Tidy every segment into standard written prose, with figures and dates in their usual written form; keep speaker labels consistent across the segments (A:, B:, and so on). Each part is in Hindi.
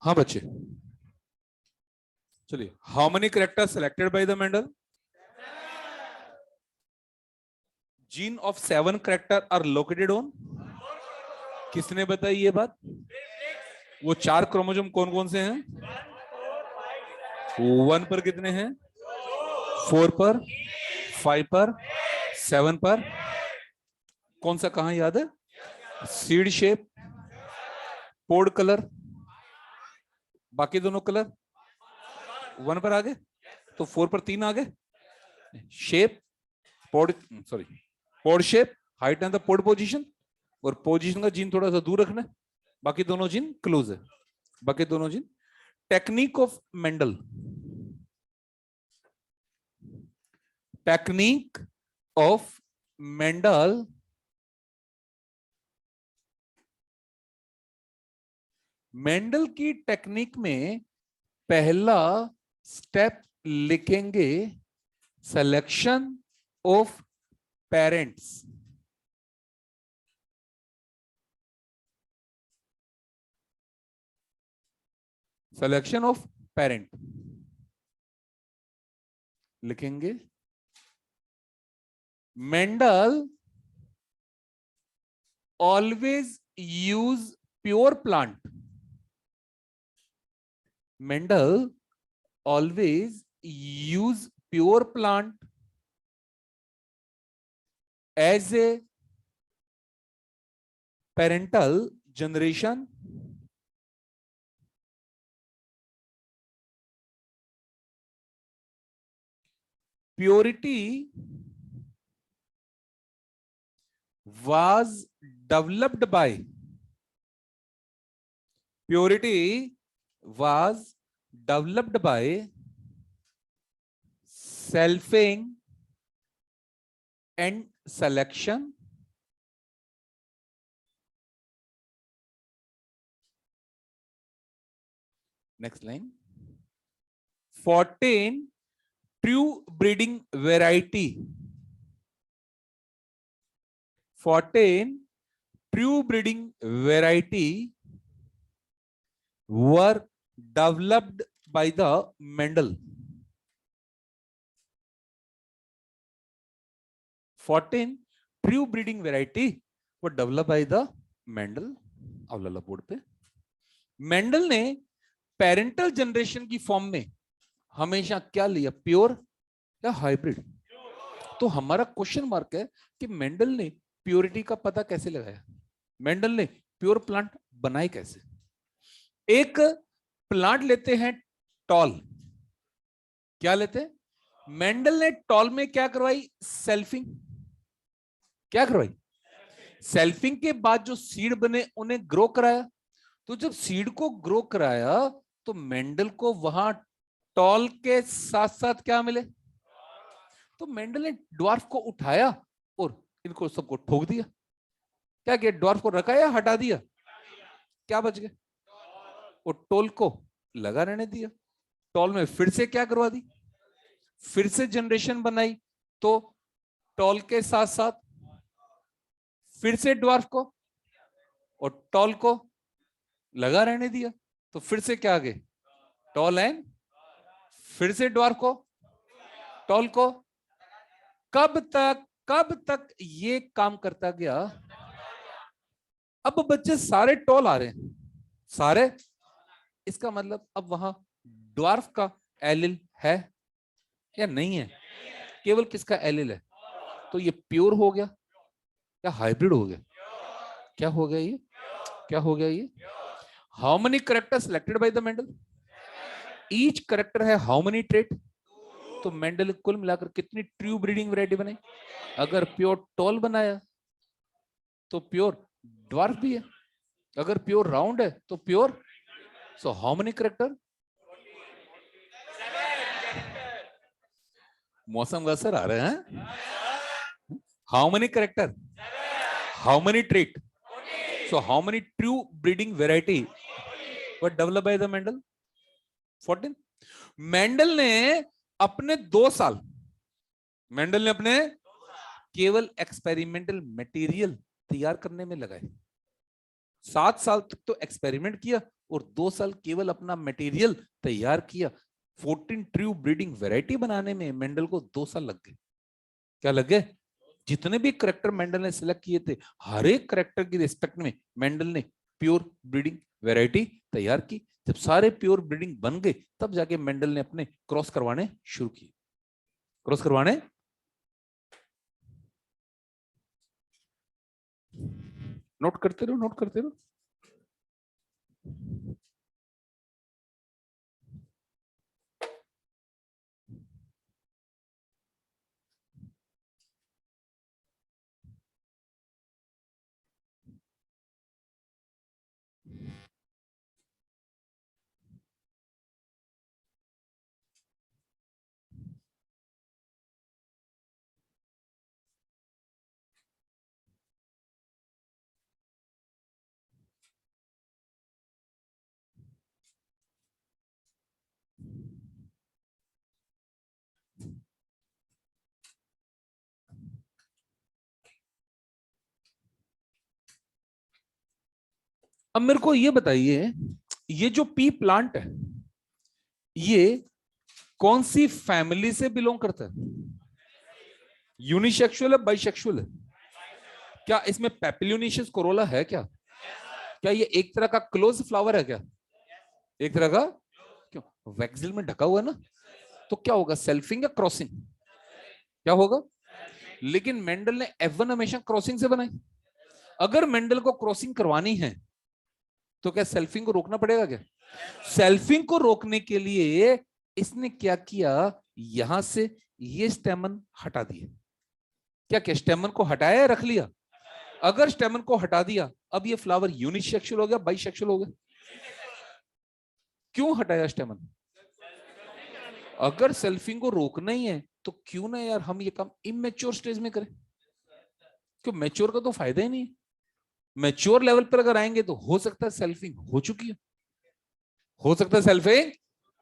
A: हाँ बच्चे, चलिए, how many character selected by the Mendel? Gene of 7 character are located on, किसने बताई ये बात? वो 4 क्रोमोसोम कौन कौन से हैं? 1 पर कितने हैं? 4 पर, 5 पर, 7 पर। कौन सा कहां याद है? सीड शेप, पोड कलर, बाकी दोनों कलर 1 पर आ गए, तो 4 पर 3 आ गए। Shape, pod, sorry, pod shape, height and the pod position, और पोजीशन का जीन थोड़ा सा दूर रखना है, बाकी दोनों जीन क्लोज है, बाकी दोनों जीन। Technique of Mendel, technique of Mendel, Mendel की टेक्निक में पहला स्टेप लिखेंगे selection of parents. Selection of parent लिखेंगे। Mendel always use pure plant, Mendel always use pure plant as a parental generation, purity was developed by, purity was developed by selfing and selection, next line, 14 true breeding variety, 14 true breeding variety were developed by the Mendel. 14 true breeding variety were developed by the Mendel. अवला बोर्ड पे मेंडल ने पेरेंटल जनरेशन की फॉर्म में हमेशा क्या लिया, प्योर या हाइब्रिड? तो हमारा क्वेश्चन मार्क है कि मेंडल ने प्योरिटी का पता कैसे लगाया, मेंडल ने प्योर प्लांट बनाए कैसे? एक प्लांट लेते हैं टॉल, क्या लेते हैं? मेंडल ने टॉल में क्या करवाई? सेल्फिंग। क्या करवाई? सेल्फिंग के बाद जो सीड बने उन्हें ग्रो कराया। तो जब सीड को ग्रो कराया तो मेंडल को वहां टॉल के साथ साथ क्या मिले? तो मेंडल ने ड्वार्फ को उठाया और इनको सबको ठोक दिया। क्या किया? ड्वार्फ को रखा या हटा दिया? क्या बच गया? और टॉल को लगा रहने दिया। टॉल में फिर से क्या करवा दी? फिर से जनरेशन बनाई, तो टॉल के साथ साथ फिर से ड्वार्फ को और टॉल को लगा रहने दिया, तो फिर से क्या आ गए? टॉल एंड फिर से ड्वार्फ को, टॉल को। कब तक ये काम करता गया? अब बच्चे सारे टॉल आ रहे हैं, सारे। इसका मतलब अब वहां ड्वार्फ का एलिल है या नहीं है? केवल किसका एलिल है? तो ये प्योर हो गया या हाइब्रिड हो गया? क्या हो गया ये? क्या हो गया ये? How many character selected by the Mendel? Each character है हाउ मेनी ट्रेट? तो मेंडल कुल मिलाकर कितनी ट्रू ब्रीडिंग वैरायटी बनाई? अगर प्योर टॉल बनाया तो प्योर ड्वार्फ भी है, अगर प्योर राउंड है तो pure. So how many character? मौसम का असर आ रहा है। How many character? How many trait? So how many true breeding variety were developed by the Mendel? 14। Mendel ने अपने 2 साल, मेंडल ने अपने केवल एक्सपेरिमेंटल मटेरियल तैयार करने में लगाए। 7 साल तक तो एक्सपेरिमेंट किया और 2 साल केवल अपना मटेरियल तैयार किया। 14 ट्रू ब्रीडिंग वैरायटी बनाने में मेंडल को 2 साल लग गए। क्या लग गए? जितने भी करेक्टर मेंडल ने सिलेक्ट किए थे, हर एक करेक्टर की रिस्पेक्ट में मेंडल ने प्योर ब्रीडिंग वैरायटी तैयार की। जब सारे प्योर ब्रीडिंग बन गए, तब जाके मेंडल ने अपने क्रॉस करवाने शुरू किए। क्रॉस करवाने, नोट करते रहो, नोट करते रहो। अब मेरे को ये बताइए, ये जो पी प्लांट है, ये कौन सी फैमिली से बिलोंग करता है? यूनिसेक्सुअल है, बाइसेक्सुअल है? क्या इसमें पेपिलोनियस कोरोला है क्या? क्या ये एक तरह का क्लोज फ्लावर है क्या? एक तरह का? क्यों? वैक्सिल में ढका हुआ है ना, तो क्या होगा, सेल्फिंग या क्रॉसिंग? क्या होगा? लेकिन मेंडल ने F1 हमेशा क्रॉसिंग से बनाई। अगर मेंडल को क्रॉसिंग करवानी है तो क्या सेल्फिंग को रोकना पड़ेगा क्या? सेल्फिंग को रोकने के लिए इसने क्या किया, यहां से ये स्टेमन हटा दिए। क्या क्या स्टेमन को हटाया या रख लिया? अगर स्टेमन को हटा दिया, अब ये फ्लावर यूनिसेक्सुअल हो गया, बाइसेक्सुअल हो गया। क्यों हटाया स्टेमन? अगर सेल्फिंग को रोकना ही है तो क्यों ना यार हम ये काम इमेच्योर स्टेज में करें। क्यों? मैच्योर का तो फायदा ही नहीं। मैच्योर लेवल पर अगर आएंगे तो हो सकता है सेल्फिंग हो चुकी है, हो सकता है सेल्फिंग,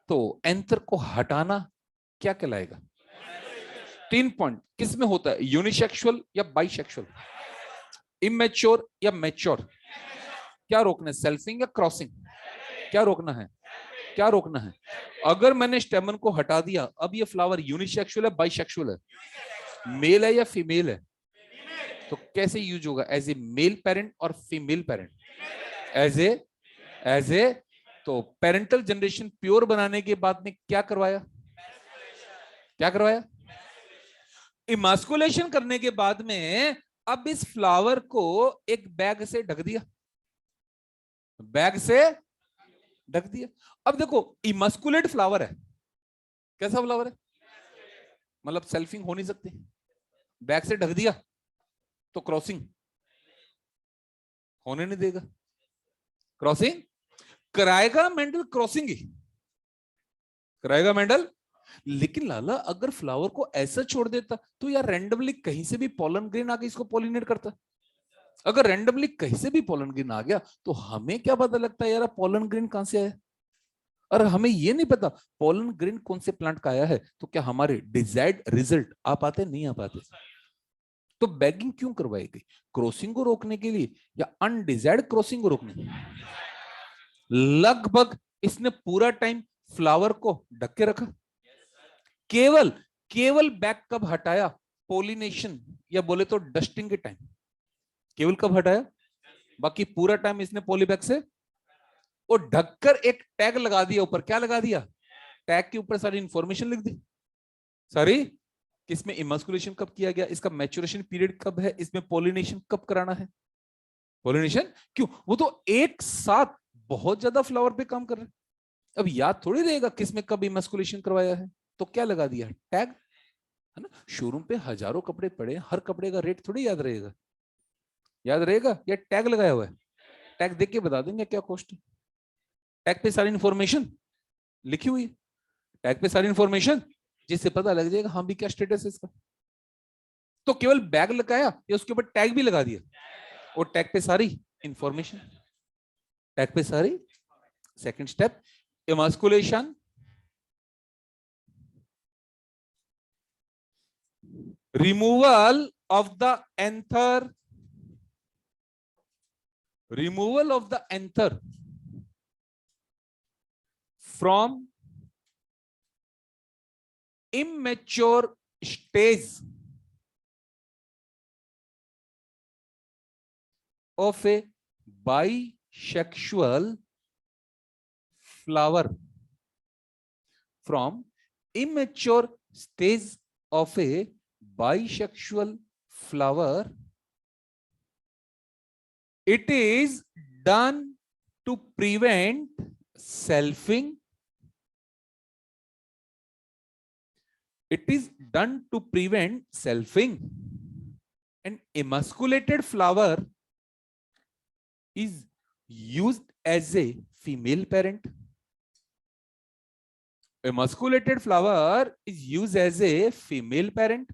A: तो एंथर को हटाना क्या कहलाएगा? 3 पॉइंट किस में होता है, यूनिसेक्सुअल या बाइसेक्सुअल, इमेच्योर या मैच्योर? क्या रोकना है, सेल्फिंग या क्रॉसिंग? क्या रोकना है? क्या रोकना है? अगर मैंने स्टेमन को हटा दिया, अब ये फ्लावर यूनिसेक्सुअल है, बाइसेक्सुअल है, मेल है या फीमेल है? तो कैसे यूज होगा, एज ए मेल पेरेंट और फीमेल पेरेंट? एज ए तो पेरेंटल जनरेशन प्योर बनाने के बाद में क्या करवाया? क्या करवाया? इमास्कुलेशन करने के बाद में अब इस फ्लावर को एक बैग से ढक दिया, बैग से ढक दिया। अब देखो, इमास्कुलेट फ्लावर है, कैसा फ्लावर है, मतलब सेल्फिंग हो नहीं सकती, बैग से ढक दिया तो क्रॉसिंग होने नहीं देगा। क्रॉसिंग कराएगा मेंडल, क्रॉसिंग ही कराएगा मेंडल। लेकिन लाला, अगर फ्लावर को ऐसा छोड़ देता तो यार रैंडमली कहीं से भी पॉलन ग्रेन आके इसको पॉलिनेट करता। अगर रैंडमली कहीं से भी पॉलन ग्रेन आ गया तो हमें क्या पता लगता है यार पॉलन ग्रेन कहां से आया? और हमें ये नहीं पता पॉलन ग्रेन कौन से प्लांट का आया है, तो क्या हमारे डिजायर्ड रिजल्ट आ पाते, नहीं आ पाते? तो बैगिंग क्यों करवाई गई? क्रॉसिंग को रोकने के लिए या अनडिजायर्ड क्रॉसिंग को रोकने? लगभग इसने पूरा टाइम फ्लावर को ढक के रखा। केवल केवल बैग कब हटाया, पोलिनेशन या बोले तो डस्टिंग के टाइम, केवल कब हटाया, बाकी पूरा टाइम इसने पॉलीबैग से और ढककर एक टैग लगा दिया ऊपर। क्या लगा दिया? टैग के ऊपर सारी इंफॉर्मेशन लिख दी, सारी, किसमें इमास्कुलेशन कब किया गया, इसका मैच्योरेशन पीरियड कब है, इसमें पोलिनेशन कब कराना है। पोलिनेशन क्यों, वो तो एक साथ बहुत ज्यादा फ्लावर पे काम कर रहे हैं, अब याद थोड़ी रहेगा किसमें कब इमास्कुलेशन करवाया है। तो क्या लगा दिया, टैग, है ना। शोरूम पे हजारों कपड़े पड़े, हर कपड़े का रेट थोड़ी याद रहेगा, याद रहेगा या टैग लगाया हुआ है, टैग देख के बता देंगे क्या कॉस्ट है। टैग पे सारी इंफॉर्मेशन लिखी हुई है, टैग पे सारी इंफॉर्मेशन, जिससे पता लग जाएगा हाँ भी क्या स्टेटस है इसका। तो केवल बैग लगाया या उसके ऊपर टैग भी लगा दिया, और टैग पे सारी इंफॉर्मेशन, टैग पे सारी। Second step, emasculation, removal of the anther, removal of the anther from immature stage of a bisexual flower, from immature stage of a bisexual flower, it is done to prevent selfing. It is done to prevent selfing. An emasculated flower is used as a female parent. Emasculated flower is used as a female parent.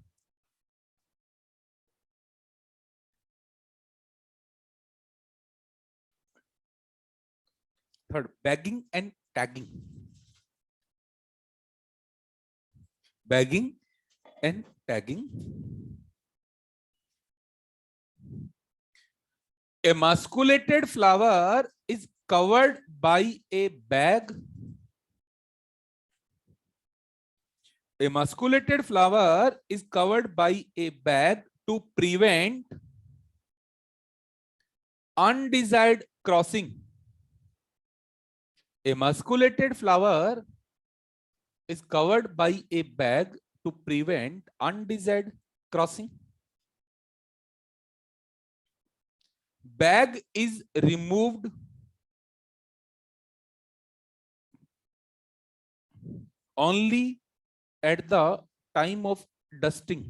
A: Third, bagging and tagging. Bagging and tagging. Emasculated flower is covered by a bag. Emasculated flower is covered by a bag to prevent undesired crossing. Emasculated flower is covered by a bag to prevent undesired crossing. Bag is removed only at the time of dusting.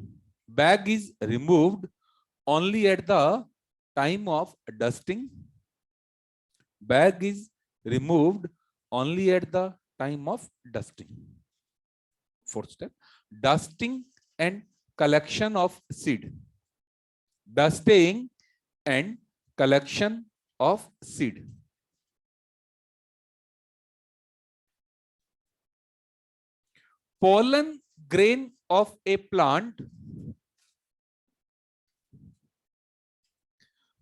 A: Bag is removed only at the time of dusting. Bag is removed only at the time of dusting. Fourth step, dusting and collection of seed. Dusting and collection of seed. Pollen grain of a plant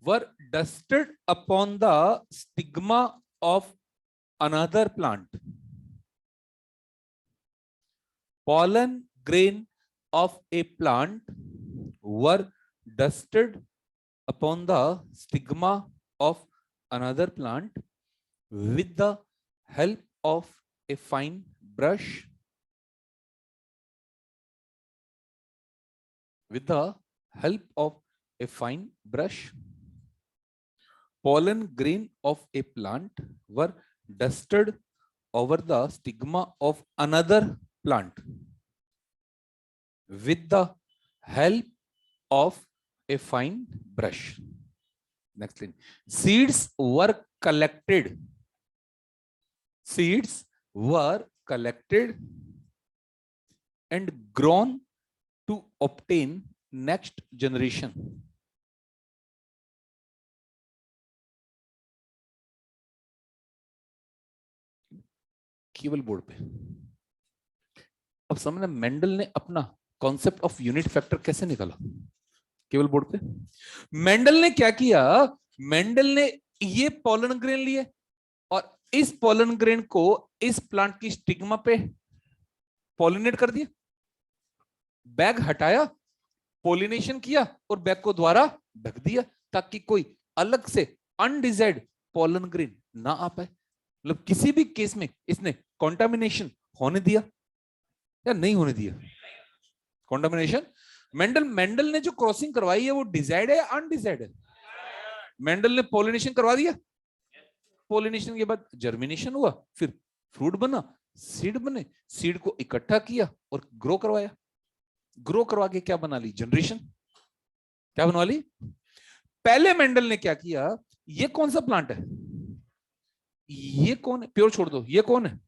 A: were dusted upon the stigma of another plant. Pollen grain of a plant were dusted upon the stigma of another plant with the help of a fine brush. With the help of a fine brush. Pollen grain of a plant were dusted over the stigma of another plant with the help of a fine brush. Next line. Seeds were collected. Seeds were collected and grown to obtain next generation. केवल बोर्ड पे अब समझना मेंडल ने अपना कॉन्सेप्ट ऑफ यूनिट फैक्टर कैसे निकाला. केवल बोर्ड पे मेंडल ने क्या किया, मेंडल ने ये पॉलन ग्रेन लिए और इस पॉलन ग्रेन को इस प्लांट की स्टिग्मा पे पॉलिनेट कर दिया, बैग हटाया, पॉलिनेशन किया और बैग को द्वारा ढक दिया ताकि कोई अलग से अनडिजायर्ड पॉलन ग्रेन ना आ पाए. मतलब किसी भी केस में इसने कॉन्टामिनेशन होने दिया या नहीं होने दिया. कॉन्टामिनेशन मेंडल ने जो क्रॉसिंग करवाई है वो डिजायर्ड है या अनडिजायर्ड है. मेंडल ने पॉलिनेशन करवा दिया, पॉलिनेशन के बाद जर्मिनेशन हुआ, फिर फ्रूट बना, सीड बने, सीड को इकट्ठा किया और ग्रो करवाया. ग्रो करवा के क्या बना ली, जनरेशन. क्या बनवा ली. पहले मेंडल ने क्या किया, ये कौन सा प्लांट है, ये कौन है, प्योर छोड़ दो, ये कौन है,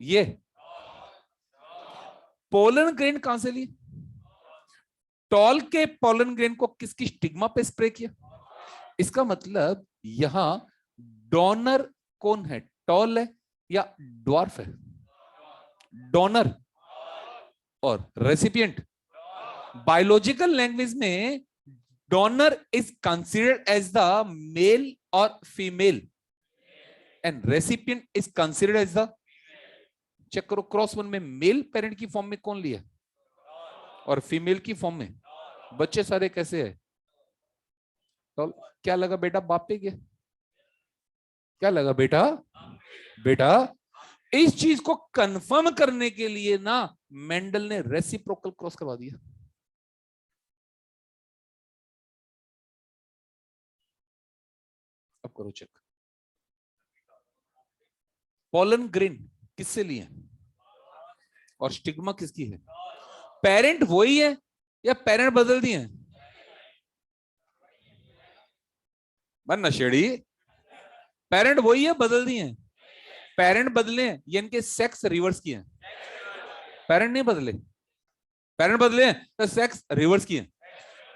A: ये पोलन ग्रेन कहां से ली, टॉल के पोलन ग्रेन को किसकी स्टिग्मा पे स्प्रे किया. इसका मतलब यहां डोनर कौन है, टॉल है या ड्वार्फ है. डोनर और रेसिपिएंट. बायोलॉजिकल लैंग्वेज में donor is considered as the male और female. And recipient is considered as the, check करो क्रॉस वन में मेल पेरेंट की फॉर्म में कौन लिया और फीमेल की फॉर्म में, बच्चे सारे कैसे है? तो क्या लगा बेटा, बाप पे क्या, क्या लगा बेटा? बेटा इस चीज को कंफर्म करने के लिए ना मेंडल ने रेसिप्रोकल क्रॉस करवा दिया। अब करो चेक, पोलन ग्रेन किससे लिए और स्टिग्मा किसकी है? पेरेंट वही है या पेरेंट बदल दिए हैं? नशेड़ी, पेरेंट वही है बदल दिए हैं? पेरेंट बदले हैं ये इनके सेक्स रिवर्स किए हैं, पेरेंट नहीं बदले, पेरेंट बदले हैं तो सेक्स रिवर्स किए।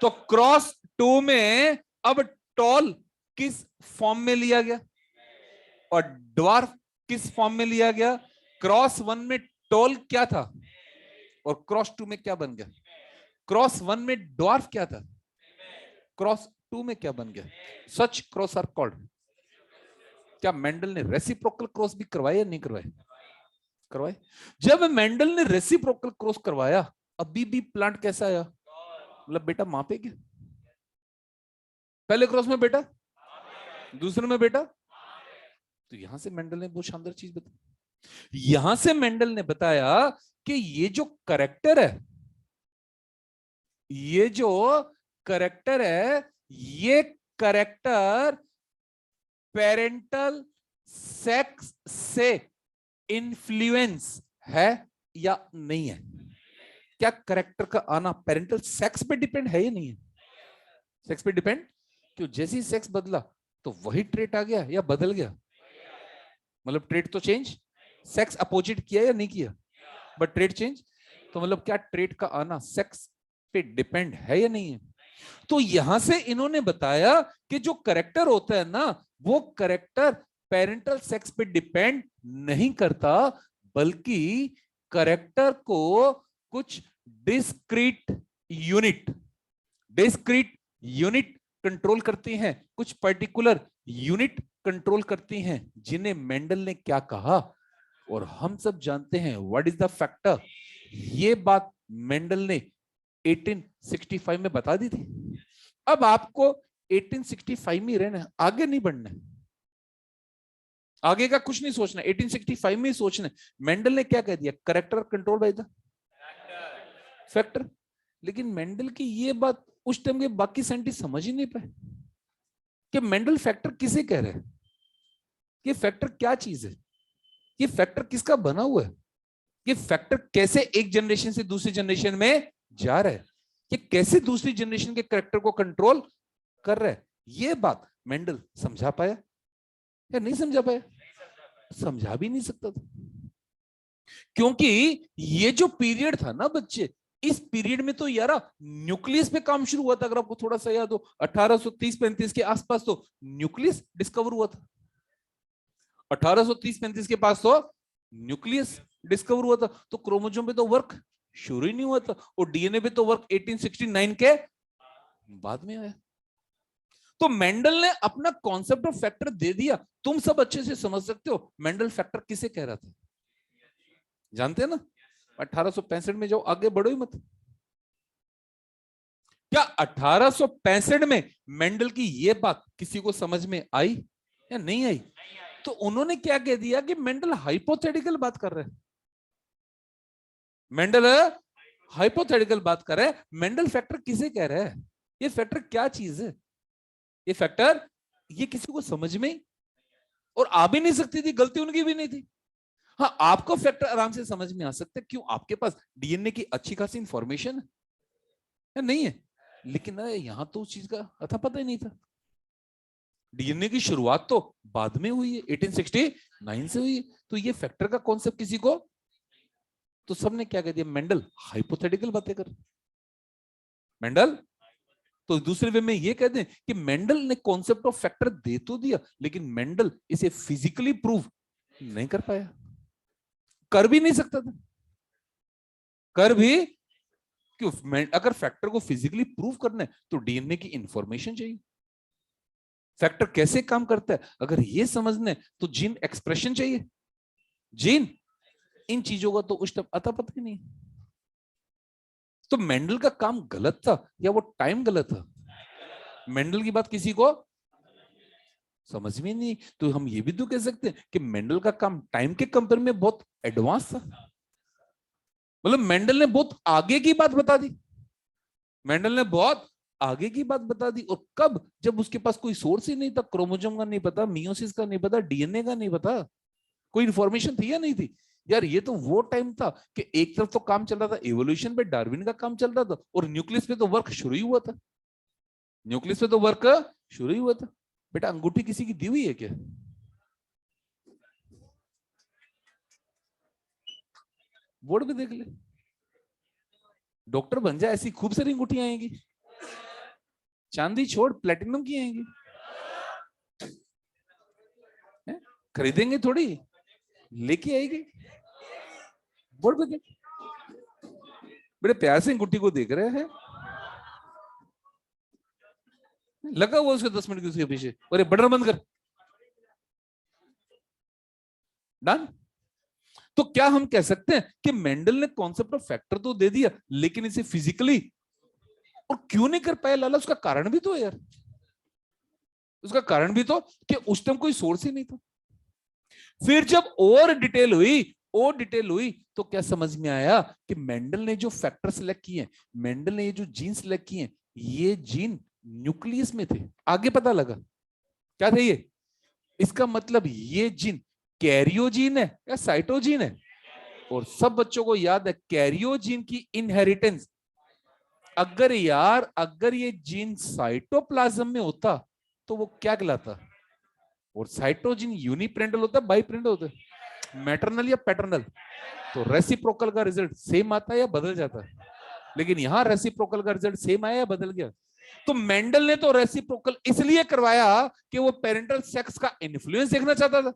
A: तो क्रॉस 2 में अब टॉल किस फॉर्म में लिया गया और ड्वार्फ किस फॉर्म में लिया गया? क्रॉस 1 में टॉल क्या था और क्रॉस 2 में क्या बन गया? क्रॉस 1 में ड्वार्फ क्या था, क्रॉस 2 में क्या बन गया? सच क्रॉस आर कॉल्ड। क्या मेंडल ने रेसिप्रोकल क्रॉस भी करवाया या नहीं करवाया? करवाए। जब मेंडल ने रेसिप्रोकल क्रॉस करवाया अभी भी प्लांट कैसा आया? मतलब बेटा मापे क्या? पहले क्रॉस में बेटा, दूसरे में बेटा। तो यहां से मेंडल ने बहुत शानदार चीज बताई, यहां से मेंडल ने बताया कि ये जो करेक्टर है, ये जो करेक्टर है, ये करेक्टर पेरेंटल सेक्स से इन्फ्लुएंस है या नहीं है? क्या करेक्टर का आना पेरेंटल सेक्स पे डिपेंड है या नहीं है? सेक्स पे डिपेंड क्यों? जैसे ही सेक्स बदला तो वही ट्रेट आ गया या बदल गया? मतलब ट्रेट तो चेंज, सेक्स अपोजिट किया या नहीं किया, बट ट्रेट चेंज। तो मतलब क्या ट्रेट का आना सेक्स पे डिपेंड है या नहीं है? तो यहां से इन्होंने बताया कि जो करेक्टर होता है ना, वो करेक्टर पेरेंटल सेक्स पे डिपेंड नहीं करता, बल्कि करेक्टर को कुछ डिस्क्रीट यूनिट कंट्रोल करती हैं, कुछ पर्टिकुलर यूनिट कंट्रोल करती हैं, जिन्हें मेंडल ने क्या कहा और हम सब जानते हैं व्हाट इज द फैक्टर। ये बात मेंडल ने 1865 में बता दी थी। अब आपको 1865 में रहना है, आगे नहीं बढ़ना है, आगे का कुछ नहीं सोचना, 1865 में ही सोचना है। मेंडल ने क्या कह दिया? Character control by the factor. लेकिन मेंडल की ये बात उस टाइम के बाकी साइंटिस्ट समझ ही नहीं पाए कि मेंडल फैक्टर किसे कह रहे हैं, ये फैक्टर क्या चीज है, ये फैक्टर किसका बना हुआ है, ये फैक्टर कैसे एक जनरेशन से दूसरी जनरेशन में जा रहा है, ये कैसे दूसरी जनरेशन के करेक्टर को कंट्रोल कर रहा है। ये बात मेंडल समझा पाया या नहीं समझा पाया? समझा भी नहीं सकता था, क्योंकि ये जो पीरियड था ना बच्चे, इस पीरियड में तो यार न्यूक्लियस पे काम शुरू हुआ था। अगर आपको थोड़ा सा याद हो 1830-35 के आसपास तो न्यूक्लियस डिस्कवर हुआ था। 1830-35 के पास तो न्यूक्लियस डिस्कवर हुआ था, तो क्रोमोसोम पे तो वर्क शुरू ही नहीं हुआ था, और डीएनए पे तो वर्क 1869 के बाद में आया। तो मेंडल ने अपना कॉन्सेप्ट ऑफ फैक्टर दे दिया। तुम सब अच्छे से समझ सकते हो मेंडल फैक्टर किसे कह रहा था, जानते हैं ना? 1865 में जाओ, आगे बढ़ो ही मत। क्या 1865 में मेंडल की यह बात किसी को समझ में आई या नहीं आई? तो उन्होंने क्या कह दिया कि मेंडल हाइपोथेटिकल बात कर रहे हैं, मेंडल हाइपोथेटिकल बात कर रहे हैं। मेंडल फैक्टर किसे कह रहे हैं, ये फैक्टर क्या चीज है, ये फैक्टर, ये किसी को समझ में और आ भी नहीं सकती थी, गलती उनकी भी नहीं थी। हाँ, आपको फैक्टर आराम से समझ में आ सकता है, क्यों? आपके पास डीएनए की अच्छी खासी इंफॉर्मेशन है, नहीं है? लेकिन यहां तो उस चीज का अथा पता ही नहीं था। डीएनए की शुरुआत तो बाद में हुई है, 1869 से हुई है। तो ये फैक्टर का कॉन्सेप्ट किसी को, तो सबने क्या कह दिया? मेंडल हाइपोथेटिकल बातें कर, मेंडल। तो दूसरे वे में ये कह दें कि मेंडल ने कॉन्सेप्ट ऑफ फैक्टर दे तो दिया, लेकिन मेंडल इसे फिजिकली प्रूव नहीं कर पाया, कर भी नहीं सकता था, कर भी क्यों? अगर फैक्टर को फिजिकली प्रूव करना है तो डीएनए की इंफॉर्मेशन चाहिए, फैक्टर कैसे काम करता है, अगर ये समझने तो जीन एक्सप्रेशन चाहिए, जीन इन चीजों का तो उस टाइम अता पता ही नहीं। तो मेंडल का काम गलत था या वो टाइम गलत था? मेंडल की बात किसी को समझ में नहीं, तो हम ये भी तो कह सकते हैं कि मेंडल का काम टाइम के कंपेयर में बहुत एडवांस था। मतलब मेंडल ने बहुत आगे की बात बता दी, मेंडल ने बहुत आगे की बात बता दी। और कब? जब उसके पास कोई सोर्स ही नहीं था, क्रोमोसोम का नहीं पता, मियोसिस का नहीं पता, डीएनए का नहीं पता, कोई इंफॉर्मेशन थी या नहीं थी? यार ये तो वो टाइम था कि एक तरफ तो काम चल रहा था एवोल्यूशन पे, डार्विन का काम चल रहा था, और न्यूक्लियस पे तो वर्क शुरू ही हुआ था, न्यूक्लियस पे तो वर्क शुरू ही हुआ था। बेटा अंगूठी किसी की दी हुई है क्या? बोर्ड पे देख ले, डॉक्टर बन जाए ऐसी खूब सारी अंगूठियां आएंगी, चांदी छोड़ प्लेटिनम की आएंगी, है? खरीदेंगे थोड़ी, लेके आएगी। बोर्ड पे देख, बड़े प्यार से अंगूठी को देख रहे हैं, लगा हुआ उसके 10 मिनट की उसके पीछे, अरे बटन बंद कर, डन। तो क्या हम कह सकते हैं कि मेंडल ने कॉन्सेप्ट ऑफ फैक्टर तो दे दिया, लेकिन इसे फिजिकली और क्यों नहीं कर पाया लाला? उसका कारण भी तो है यार, उसका कारण भी तो कि उस टाइम कोई सोर्स ही नहीं था। फिर जब और डिटेल हुई तो क्या समझ में आया कि मेंडल ने जो फैक्टर सिलेक्ट किए, मेंडल ने ये जो जीन सिलेक्ट किए, ये जीन न्यूक्लियस में थे। आगे पता लगा क्या था ये, इसका मतलब ये जीन कैरियोजीन है या साइटोजीन है? और सब बच्चों को याद है कैरियोजीन की इनहेरिटेंस, अगर ये जीन साइटोप्लाज्म में होता तो वो क्या कहलाता? और साइटोजिन यूनिप्रेंटल होता है बाईप्रेंटल होता है, मैटरनल या पैटर्नल? तो रेसिप्रोकल का रिजल्ट सेम आता है या बदल जाता है? लेकिन यहां रेसिप्रोकल का रिजल्ट सेम आया या बदल गया? तो मेंडल ने तो रेसिप्रोकल इसलिए करवाया कि वो पेरेंटल सेक्स का इन्फ्लुएंस देखना चाहता था।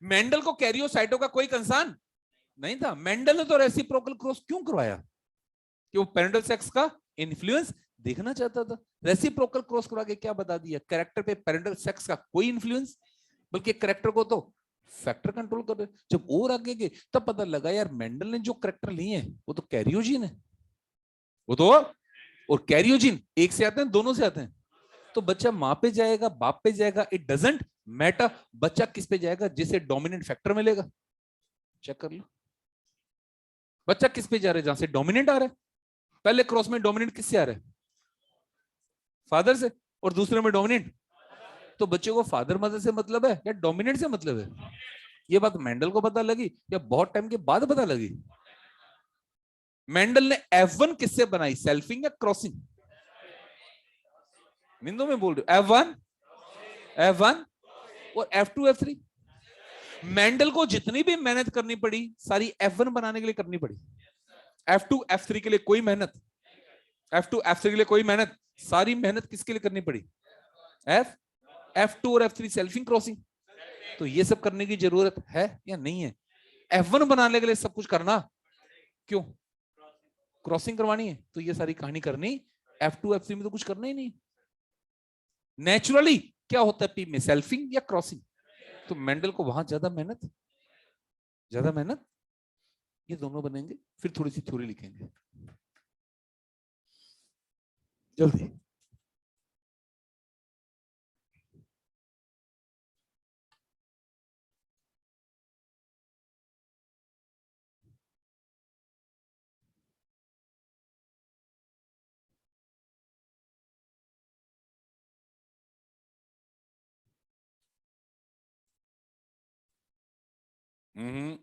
A: मेंडल को कैरियोसाइटो का कोई कंसर्न नहीं था, मेंडल ने तो रेसिप्रोकल क्रॉस क्यों करवाया? कि वो पेरेंटल सेक्स का इन्फ्लुएंस देखना चाहता था। रेसिप्रोकल क्रॉस करवा के क्या बता दिया? कैरेक्टर पे पेरेंटल सेक्स का कोई इन्फ्लुएंस, बल्कि कैरेक्टर को तो फैक्टर कंट्रोल कर रहे। जब और आगे गए तब पता लगा यार मेंडल ने जो कैरेक्टर लिए हैं वो तो कैरियोजिन है, वो तो, और कैरियोजिन एक से आते हैं दोनों से आते हैं। तो बच्चा माँ पे जाएगा बाप पे जाएगा, इट डजेंट मैटर, बच्चा किस पे जाएगा जिसे डोमिनेंट फैक्टर मिलेगा। चेक कर लो, बच्चा किस पे जा रहा है जहां से डोमिनेंट आ रहा है। पहले क्रॉस में डोमिनेंट किससे आ रहा है? फादर से, और दूसरे में डोमिनेंट। तो बच्चे को फादर मदर से मतलब है या डोमिनेंट से मतलब है? ये बात मेंडल को पता लगी या बहुत टाइम के बाद पता लगी? मेंडल ने F1 किससे बनाई, सेल्फिंग या क्रॉसिंग? निंदो में बोल रहे हो, F1 और F2 F3। मेंडल को जितनी भी मेहनत करनी पड़ी सारी F1 बनाने के लिए करनी पड़ी, F2 F3 के लिए कोई मेहनत, F2 F3 के लिए कोई मेहनत, सारी मेहनत किसके लिए करनी पड़ी? एफ F2 और F3 सेल्फिंग क्रॉसिंग। तो ये सब करने की जरूरत है या नहीं है? F1 बनाने के लिए सब कुछ करना क्यों? क्रॉसिंग करवानी है तो ये सारी कहानी करनी, F2 F3 में तो कुछ करना ही नहीं। नेचुरली क्या होता है पी में, सेल्फिंग या क्रॉसिंग? तो मेंडल को वहां ज्यादा मेहनत, ये दोनों बनेंगे। फिर थोड़ी सी थ्योरी लिखेंगे जल्दी। हम्म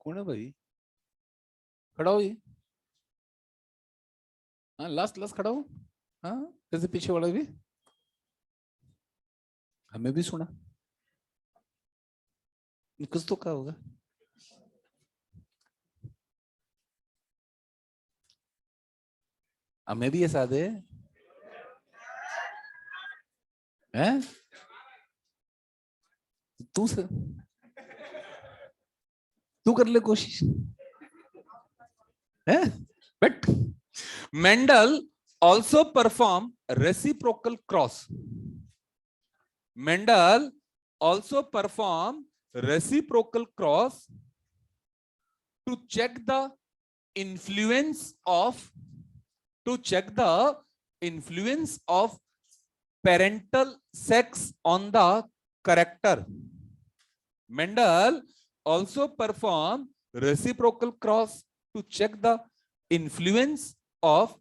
A: कौन है भाई? खड़ा हो ये। हाँ लास्ट लास्ट खड़ा हो। हाँ जैसे पीछे वाला भी हमें भी सुना, कुछ तो कहा होगा। हमें भी ये सादे हैं। तू से तू कर ले कोशिश है। But Mendel also performed reciprocal cross. Mendel also performed reciprocal cross to check the influence of parental sex on the character. Mendel also performed reciprocal cross to check the influence of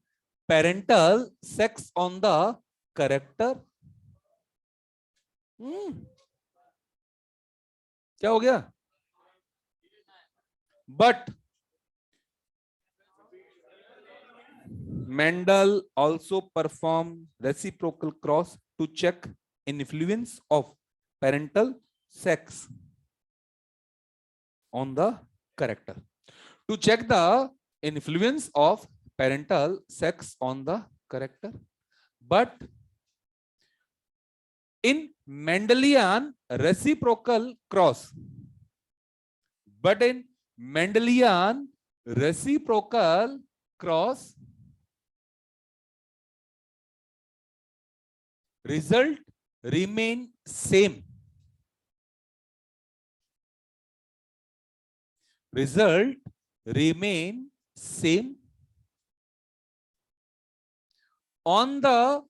A: parental sex on the character. क्या हो गया? But Mendel also performed reciprocal cross to check influence of parental sex on the character. To check the influence of parental sex on the character. But in Mendelian reciprocal cross, result remain same. Result remain same on the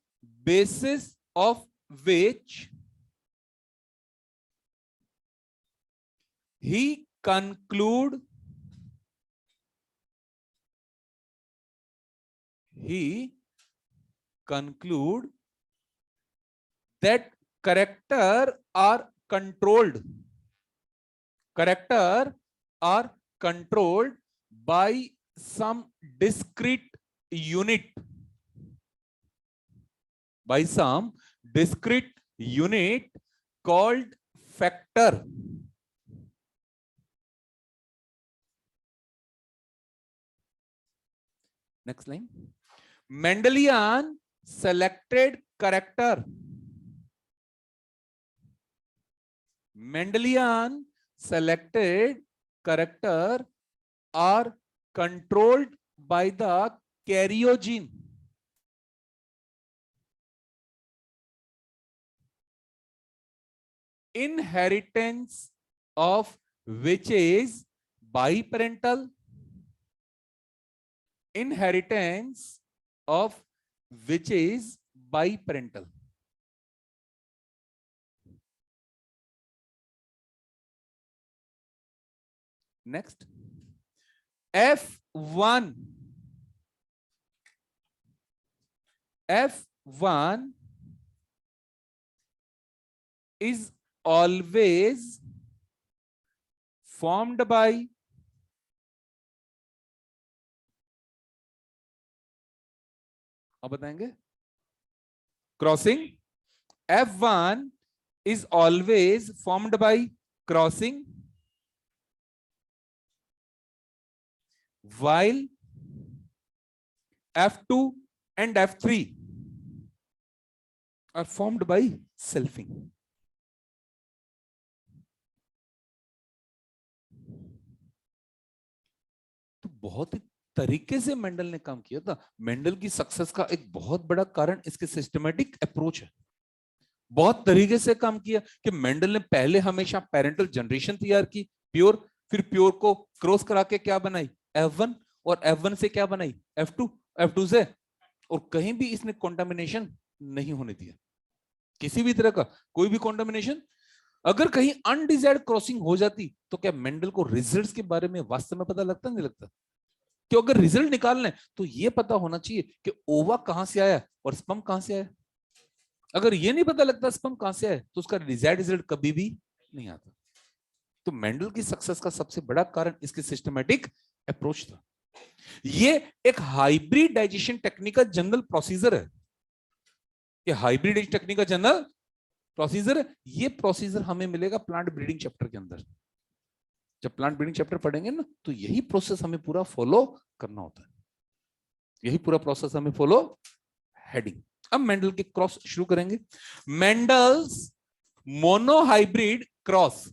A: basis of which he conclude that character are controlled by some discrete unit, called factor. Next line. Mendelian selected character are controlled by the karyogen. Inheritance of which is biparental. Next, F1 is always formed by अब बताएंगे crossing. F1 is always formed by crossing, while F2 and F3 are formed by selfing. तो बहुत ही तरीके से मेंडल ने काम किया था. मेंडल की सक्सेस का एक बहुत बड़ा कारण इसके सिस्टमैटिक अप्रोच है. बहुत तरीके से काम किया कि मेंडल ने पहले हमेशा पेरेंटल जनरेशन तैयार की प्योर, फिर प्योर को क्रॉस करा के क्या बनाई F1, और F1 से क्या बनाई F2, F2 से, और कहीं भी इसने कॉन्टामिनेशन नहीं होने दिया. किसी भी तरह का कोई भी कॉन्टामिनेशन. अगर कहीं अनडिजायर्ड क्रॉसिंग हो जाती तो क्या मेंडल को रिजल्ट्स के बारे में वास्तव में पता लगता नहीं लगता? क्यों अगर रिजल्ट निकालना है तो ये पता होना चाहिए कि ओवा कहां से आया और स्पर्म कहां से आया. अगर ये नहीं पता लगता स्पर्म कहां से आया तो उसका डिजायर्ड रिजल्ट कभी भी नहीं आता. तो मेंडल की सक्सेस का सबसे बड़ा कारण इसकी सिस्टमैटिक अप्रोच था। ये एक हाइब्रिडाइजेशन टेक्निक का जनरल प्रोसीजर है। ये हाइब्रिडाइजेशन टेक्निक का जनरल प्रोसीजर है। ये प्रोसीजर हमें मिलेगा प्लांट ब्रीडिंग चैप्टर के अंदर। जब प्लांट ब्रीडिंग चैप्टर पढ़ेंगे ना, तो यही प्रोसेस हमें पूरा फॉलो करना होता है। यही पूरा प्रोसेस हमें फॉलो हेडिंग। अब मेंडल के क्रॉस शुरू करेंगे। Mendel's monohybrid cross.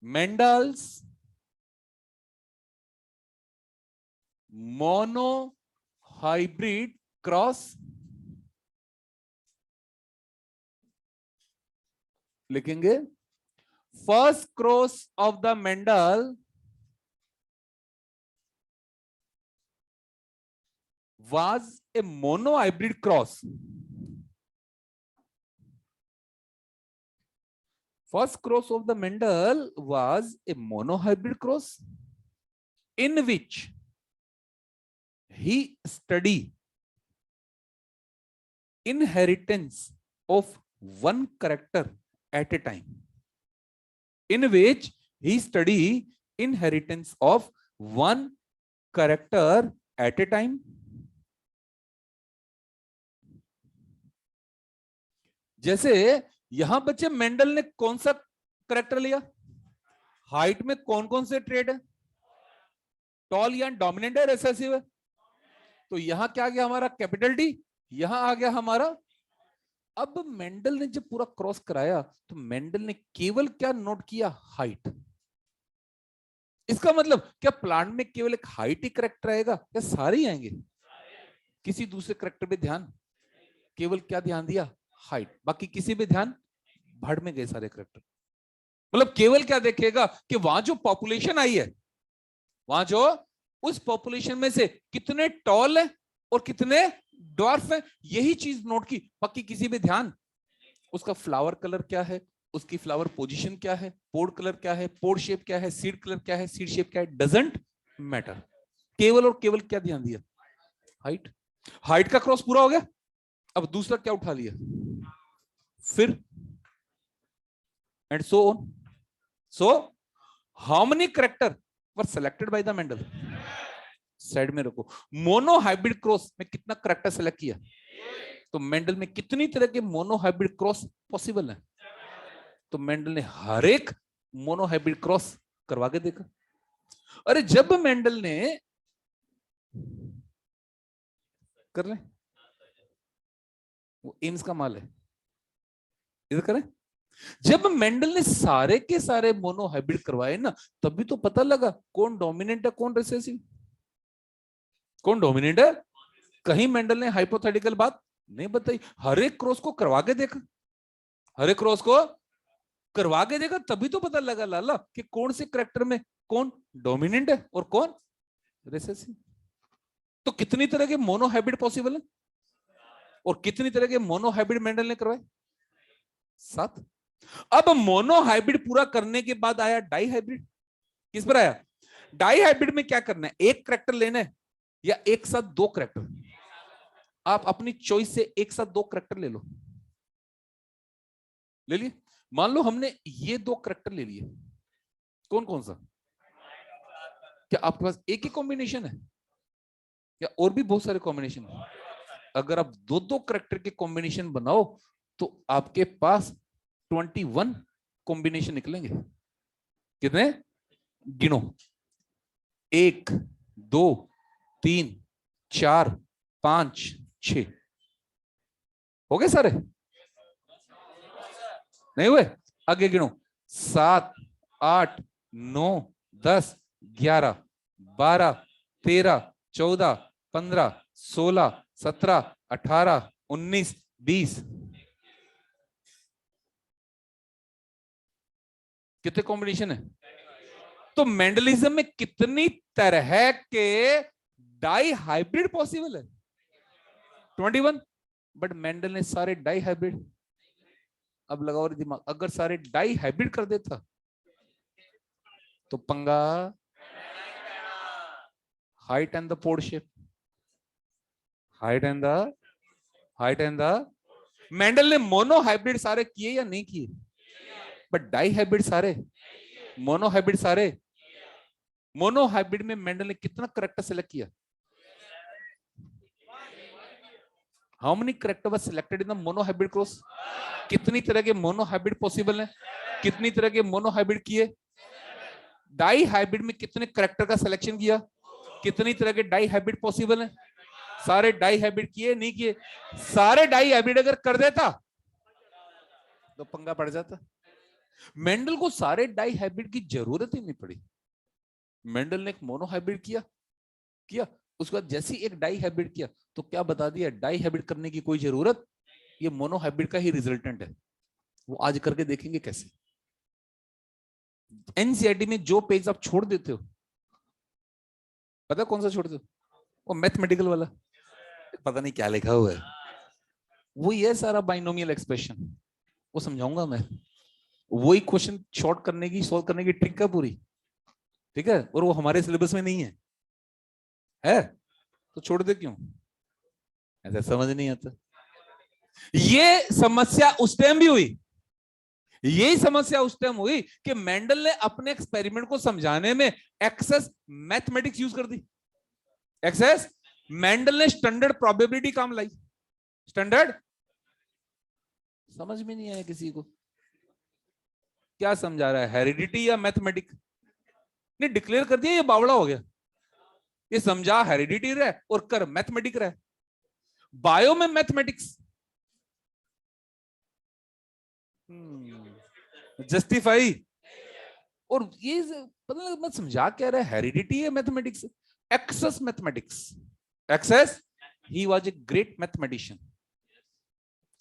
A: Mendel's monohybrid cross लिखेंगे। First cross of the Mendel was a monohybrid cross. First cross of the Mendel was a monohybrid cross in which he studied inheritance of one character at a time. In which he studied inheritance of one character at a time. जैसे यहां बच्चे मेंडल ने कौन सा करेक्टर लिया? हाइट में कौन कौन से ट्रेड है? टॉल या डोमिनेंट है, रिसेसिव है। तो यहां क्या आ गया हमारा? Capital D. यहां आ गया हमारा। अब मेंडल ने जब पूरा क्रॉस कराया तो मेंडल ने केवल क्या नोट किया? हाइट। इसका मतलब क्या प्लांट में केवल एक हाइट ही करेक्टर आएगा या सारे ही आएंगे? किसी दूसरे करेक्टर पे ध्यान? केवल क्या ध्यान दिया? हाइट। बाकी किसी पे ध्यान? भड़ में गए सारे करेक्टर। मतलब केवल क्या देखेगा कि वहां जो पॉपुलेशन आई है, वहां जो उस पॉपुलेशन में से कितने टॉल है और कितने ड्वार्फ है, यही चीज नोट की। बाकी किसी पे ध्यान? उसका फ्लावर कलर क्या है, उसकी फ्लावर पोजीशन क्या है, पोड कलर क्या है, पोड शेप क्या है, सीड कलर क्या है, सीड शेप क्या है, डजंट मैटर। केवल और केवल क्या ध्यान दिया? हाइट। हाइट का क्रॉस पूरा हो गया। अब दूसरा क्या उठा लिया? फिर and so on. So how many character were selected by the Mendel? Side में रखो। मोनो हाइब्रिड क्रॉस में कितना करेक्टर सेलेक्ट किया? तो मेंडल में कितनी तरह के मोनो हाइब्रिड क्रॉस पॉसिबल है? तो मेंडल ने हर एक मोनो हाइब्रिड क्रॉस करवा के देखा। अरे जब मेंडल ने कर ले, वो एम्स का माल है, इधर करें। जब मेंडल ने सारे के सारे मोनो हाइब्रिड करवाए ना, तभी तो पता लगा कौन डोमिनेंट है कौन रिसेसिव। कौन डोमिनेंट है? कहीं मेंडल ने हाइपोथेटिकल बात नहीं बताई। हर एक क्रॉस को करवा के देखा। हर एक क्रॉस को करवा के देखा, तभी तो पता लगा लाला कि कौन से करेक्टर में कौन डोमिनेंट है और कौन रिसेसिव। तो कितनी तरह के मोनो हाइब्रिड पॉसिबल है और कितनी तरह के मोनो हाइब्रिड मेंडल ने करवाए? 7। अब मोनो हाइब्रिड पूरा करने के बाद आया डाई हाइब्रिड। किस पर आया? डाई हाइब्रिड में क्या करना है? एक करेक्टर लेना है या एक साथ दो करेक्टर? आप अपनी चॉइस से एक साथ दो करेक्टर ले लो। ले लिए। मान लो हमने ये दो करेक्टर ले लिए। कौन कौन सा? क्या आपके पास एक ही कॉम्बिनेशन है या और भी बहुत सारे कॉम्बिनेशन है? अगर आप दो दो करेक्टर के कॉम्बिनेशन बनाओ तो आपके पास 21 कॉम्बिनेशन निकलेंगे। कितने? गिनो। 1 2 3 4 5 6 हो गए सारे? नहीं हुए? आगे गिनो। 7 8 9 10 11 12 13 14 15 16 17 18 19 20। कितने कॉम्बिनेशन है? तो मेंडलिज्म में कितनी तरह के डाई हाइब्रिड पॉसिबल है? 21। बट मेंडल ने सारे डाई हाइब्रिड। अब लगाओ दिमाग, अगर सारे डाई हाइब्रिड कर देता तो पंगा। Height and the pod shape, height and the Mendel ने मोनो हाइब्रिड सारे किए या नहीं किए? बट डाई हाइब्रिड सारे, मोनो हाइब्रिड सारे। मोनो हाइब्रिड में मेंडल ने कितना करेक्टर सेलेक्ट किया? How many character were selected in the monohybrid cross? कितनी तरह के मोनो हाइब्रिड पॉसिबल है? कितनी तरह के मोनो हाइब्रिड किए? डाई हाइब्रिड में कितने करेक्टर का सिलेक्शन किया? कितनी तरह के डाई हाइब्रिड पॉसिबल है? सारे डाई हाइब्रिड किए नहीं किए? सारे डाई हाइब्रिड अगर कर देता तो पंगा पड़ जाता। मेंडल को सारे डाई हाइब्रिड की जरूरत ही नहीं पड़ी। मेंडल ने एक मोनो हाइब्रिड किया किया उसके बाद जैसे एक डाई हाइब्रिड किया तो क्या बता दिया? डाई हाइब्रिड करने की कोई जरूरत, ये मोनो हाइब्रिड का ही रिजल्टेंट है। वो आज करके देखेंगे कैसे। एनसीईआरटी में जो पेज आप छोड़ देते हो, पता कौन सा छोड़ते हो? वो मैथमेटिकल वाला, पता नहीं क्या लिखा हुआ है, वो ये सारा बाइनोमियल एक्सप्रेशन, वो समझाऊंगा मैं। वही क्वेश्चन शॉर्ट करने की, सोल्व करने की ट्रिक है पूरी, ठीक है? और वो हमारे सिलेबस में नहीं है तो छोड़ दे क्यों? ऐसा समझ नहीं आता। ये समस्या उस टाइम भी हुई, यही समस्या उस टाइम हुई कि मेंडल ने अपने एक्सपेरिमेंट को समझाने में एक्सेस मैथमेटिक्स यूज कर दी। एक्सेस मेंडल ने स्टैंडर्ड प्रोबेबिलिटी काम लाई। स्टैंडर्ड समझ में नहीं आया किसी को। क्या समझा रहा है, हेरिडिटी या मैथमेटिक्स? ने डिक्लेयर कर दिया, ये बावड़ा हो गया। ये समझा हेरिडिटी रहे और कर मैथमेटिक्स रहे। बायो में मैथमेटिक्स जस्टिफाई, और ये पता मत समझा क्या रहा है, हेरिडिटी है mathematics, access mathematics. Access, he was a great mathematician,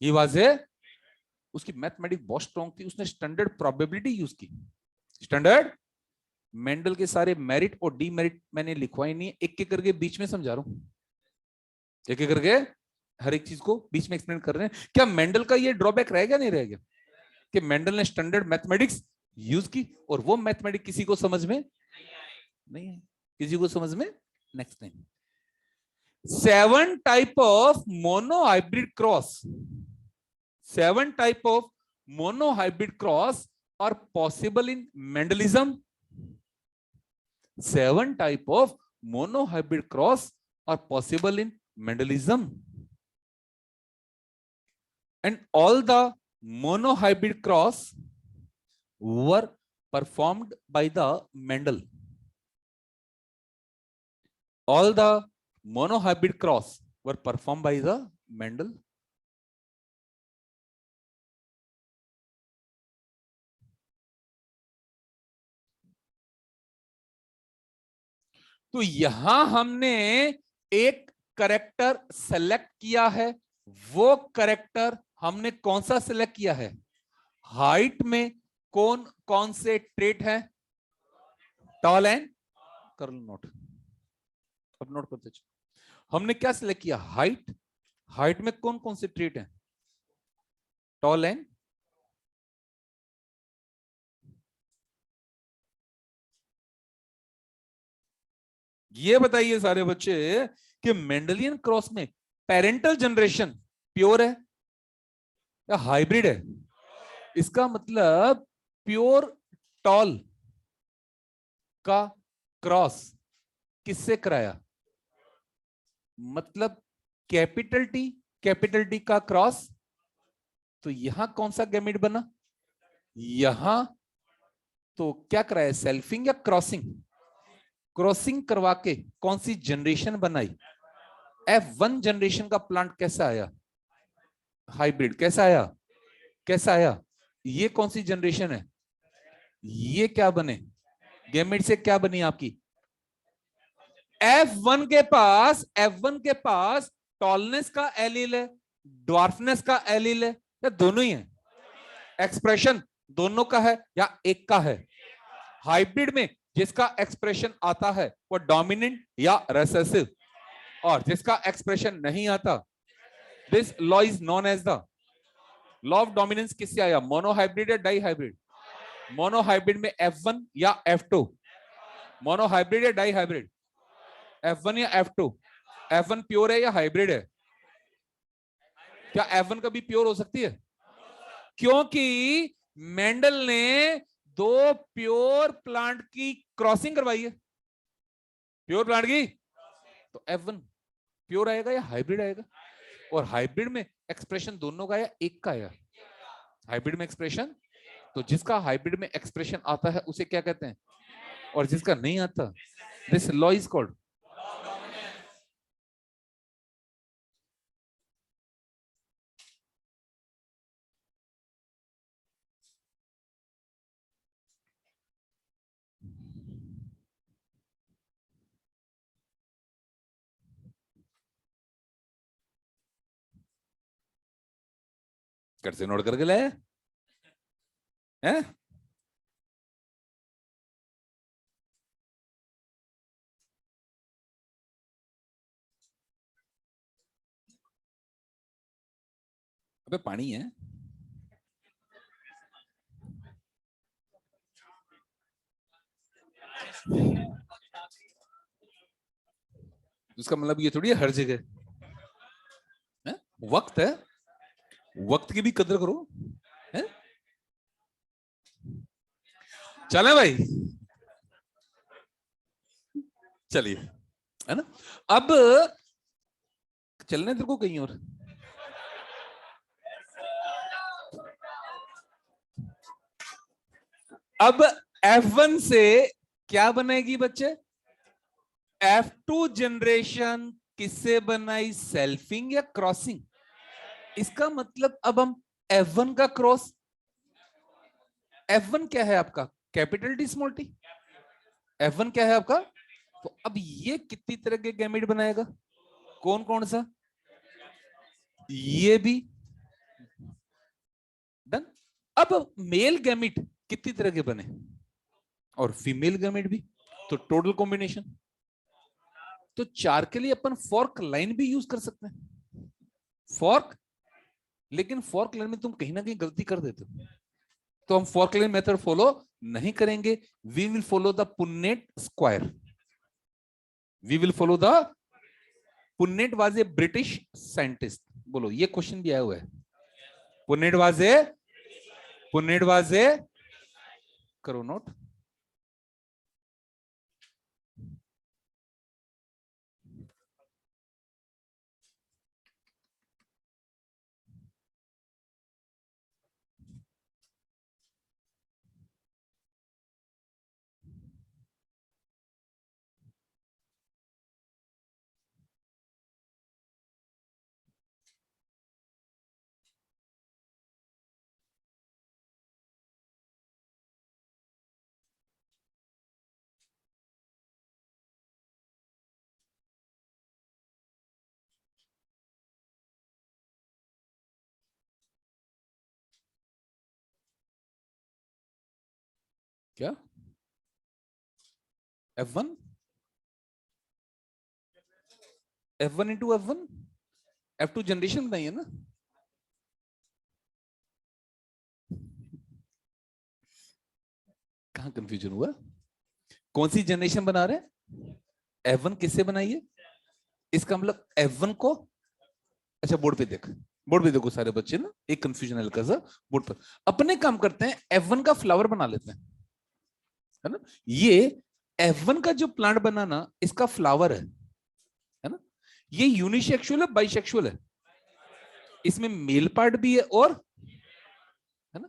A: he was a, उसकी मैथमेटिक्स बहुत स्ट्रॉन्ग थी, उसने स्टैंडर्ड प्रोबेबिलिटी यूज की। स्टैंडर्ड, मेंडल के सारे मेरिट और डीमेरिट मैंने लिखवाई नहीं है, एक एक करके बीच में समझा रहा हूं, एक एक करके हर एक चीज को बीच में एक्सप्लेन कर रहे हैं। क्या मेंडल का ये ड्रॉबैक रहेगा नहीं रहेगा कि मेंडल ने स्टैंडर्ड मैथमेटिक्स यूज की और वो मैथमेटिक्स किसी को समझ में नहीं है, किसी को समझ में। Next time 7 type of monohybrid cross, 7 type of monohybrid cross are possible in Mendelism. 7 type of monohybrid cross are possible in Mendelism, and all the monohybrid cross were performed by the Mendel. All the monohybrid cross were performed by the Mendel. तो यहां हमने एक करेक्टर सेलेक्ट किया है। वो करेक्टर हमने कौन सा सिलेक्ट किया है? हाइट में कौन कौन से ट्रेट है? टॉल एंड, कर लो नोट, अब नोट करते चलो। हमने क्या सिलेक्ट किया? हाइट। हाइट में कौन कौन से ट्रेट हैं? टॉल एंड, ये बताइए सारे बच्चे कि मेंडलियन क्रॉस में पेरेंटल जनरेशन प्योर है या हाइब्रिड है? इसका मतलब प्योर टॉल का क्रॉस किससे कराया? मतलब कैपिटल टी का क्रॉस। तो यहां कौन सा गैमेट बना? यहां तो क्या कराया? सेल्फिंग या क्रॉसिंग? क्रॉसिंग करवा के कौन सी जनरेशन बनाई? F1 जनरेशन का प्लांट कैसा आया? हाइब्रिड। कैसा आया? कैसा आया? ये कौन सी जनरेशन है? ये क्या बने? गैमेट से क्या बनी आपकी? F1 के पास टॉलनेस का एलील है, ड्वार्फनेस का एलील है, या दोनों ही है? एक्सप्रेशन दोनों का है या एक का है? हाइब्रिड में जिसका एक्सप्रेशन आता है वो डोमिनेंट या रिसेसिव, और जिसका एक्सप्रेशन नहीं आता, this law is known as the law of dominance. किससे आया? मोनो हाइब्रिड या डाई हाइब्रिड? मोनो हाइब्रिड में F1 या F2? मोनो हाइब्रिड या डाई हाइब्रिड? F1 या F2? F1 प्योर है या हाइब्रिड है? क्या F1 कभी प्योर हो सकती है? क्योंकि मेंडल ने दो प्योर प्लांट की क्रॉसिंग करवाई है, प्योर प्लांट की, तो F1 प्योर आएगा या हाइब्रिड आएगा? और हाइब्रिड में एक्सप्रेशन दोनों का या एक का आया? हाइब्रिड में एक्सप्रेशन, तो जिसका हाइब्रिड में एक्सप्रेशन आता है उसे क्या कहते हैं, और जिसका नहीं आता, दिस लॉ इज कॉल्ड। कर से नोट करके लाए हैं? अबे पानी है। उसका मतलब ये थोड़ी है हर जगह है? वक्त है, वक्त की भी कदर करो है? चले भाई, चलिए, है ना? अब चलने तेरे को कहीं और। अब F1 से क्या बनेगी बच्चे? F2 जनरेशन किससे बनाई, सेल्फिंग या क्रॉसिंग? इसका मतलब अब हम F1 का क्रॉस, F1 क्या है आपका, capital T small T, F1 क्या है आपका, तो अब ये कितनी तरह के गैमेट बनाएगा, कौन कौन सा, ये भी डन। अब मेल गैमेट कितनी तरह के बने, और फीमेल गैमेट भी, तो टोटल कॉम्बिनेशन, तो चार के लिए अपन फॉर्क लाइन भी यूज कर सकते हैं, फॉर्क, लेकिन फॉर्क लाइन में तुम कहीं ना कहीं गलती कर देते हो, तो हम फॉर्क लाइन मेथड फॉलो नहीं करेंगे, we will follow the Punnett square, we will follow the, Punnett was a British scientist, बोलो ये क्वेश्चन भी आया हुआ है, पुन्नेट वाज ए, पुन्नेट वाज ए, करो नोट, क्या F1, F1 into F1, F2 generation बताइए ना, कहां कंफ्यूजन हुआ, कौन सी जनरेशन बना रहे हैं, F1 किससे बनाइए, इसका मतलब F1 को, अच्छा बोर्ड पे देख, बोर्ड पे देखो सारे बच्चे ना, एक कंफ्यूजन हल्का सा बोर्ड पर, अपने काम करते हैं F1 का फ्लावर बना लेते हैं, है ना, ये F1 का जो प्लांट बना ना, इसका फ्लावर है ना, ये यूनिसेक्सुअल है बाइसेक्सुअल है, इसमें मेल पार्ट भी है, और है ना,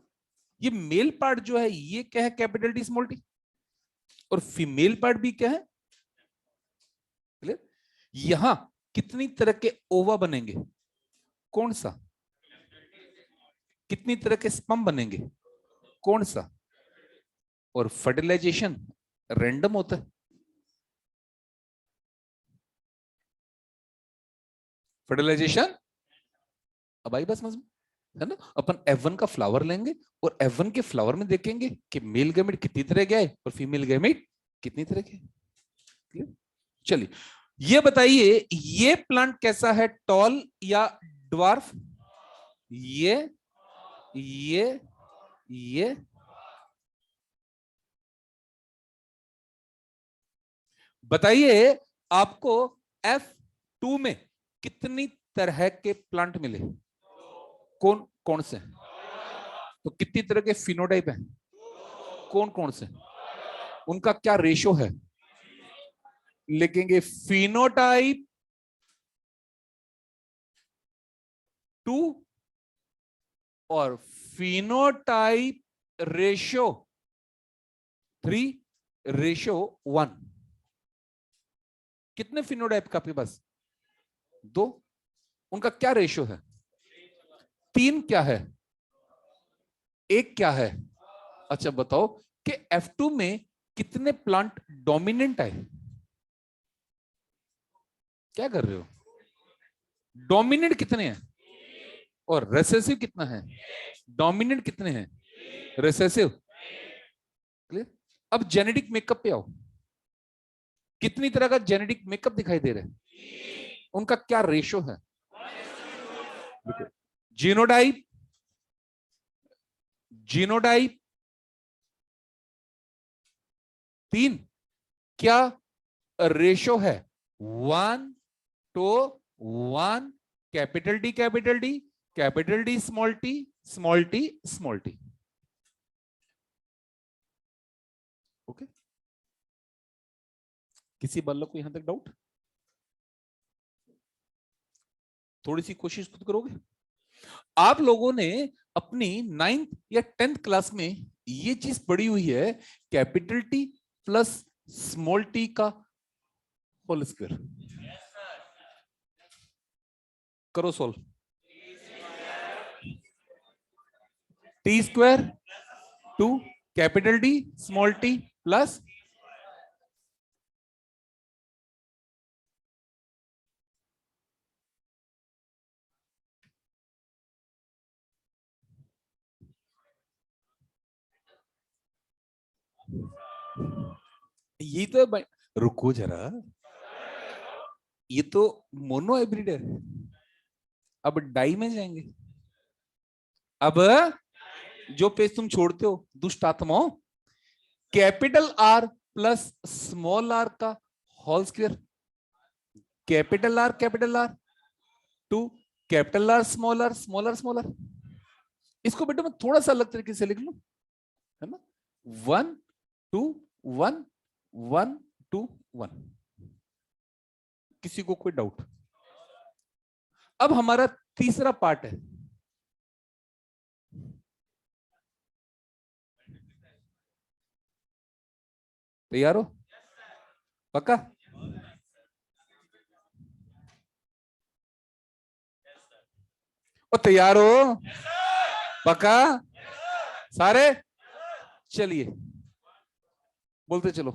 A: ये मेल पार्ट जो है ये क्या है, कैपिटल टी स्मॉल टी, और फीमेल पार्ट भी क्या है, क्लियर? यहां कितनी तरह के ओवा बनेंगे, कौन सा, कितनी तरह के स्पर्म बनेंगे, कौन सा, और फर्टिलाइजेशन रैंडम होता है, फर्टिलाइजेशन, अब आई बस समझ में, है ना, अपन F1 का फ्लावर लेंगे और F1 के फ्लावर में देखेंगे कि मेल गैमेट कितनी तरह के आए और फीमेल गैमेट कितनी तरह के, चलिए ये बताइए ये प्लांट कैसा है, टॉल या ड्वार्फ, ये ये ये बताइए आपको F2 में कितनी तरह के प्लांट मिले, कौन कौन से? तो कितनी तरह के फिनोटाइप हैं? कौन कौन से? उनका क्या रेशो है? लिखेंगे फिनोटाइप 2 और फिनोटाइप रेशो 3:1। कितने फिनोटाइप का आपके पास? 2। उनका क्या रेशो है? 3 क्या है? 1 क्या है? अच्छा बताओ कि F2 में कितने प्लांट डोमिनेंट है? क्या कर रहे हो? डोमिनेंट कितने हैं और रिसेसिव कितना है? डोमिनेंट कितने हैं, रिसेसिव? क्लियर? अब जेनेटिक मेकअप पे आओ। कितनी तरह का जेनेटिक मेकअप दिखाई दे रहा है? उनका क्या रेशो है? जीनोटाइप, जीनोटाइप 3 क्या रेशो है? 1:1, capital D capital D, capital D small T, small T small T. Okay, किसी बालक को यहां तक डाउट? थोड़ी सी कोशिश खुद करोगे? आप लोगों ने अपनी 9th या 10th क्लास में ये चीज पढ़ी हुई है, capital T plus small T का होल स्क्वायर। करो solve. T square 2 capital D small T plus ये तो रुको जरा, ये तो मोनो हाइब्रिड है। अब डाई में जाएंगे। अब जो पेज तुम छोड़ते हो दुष्ट आत्माओं, capital R plus small R का whole square, capital R 2 capital R small R small R. इसको बेटा मैं थोड़ा सा अलग तरीके से लिख लूं, है ना? 1 2 1 1 2 1। किसी को कोई डाउट? अब हमारा तीसरा पार्ट है, तैयार हो? पक्का? और तैयार हो? पक्का? सारे चलिए बोलते चलो।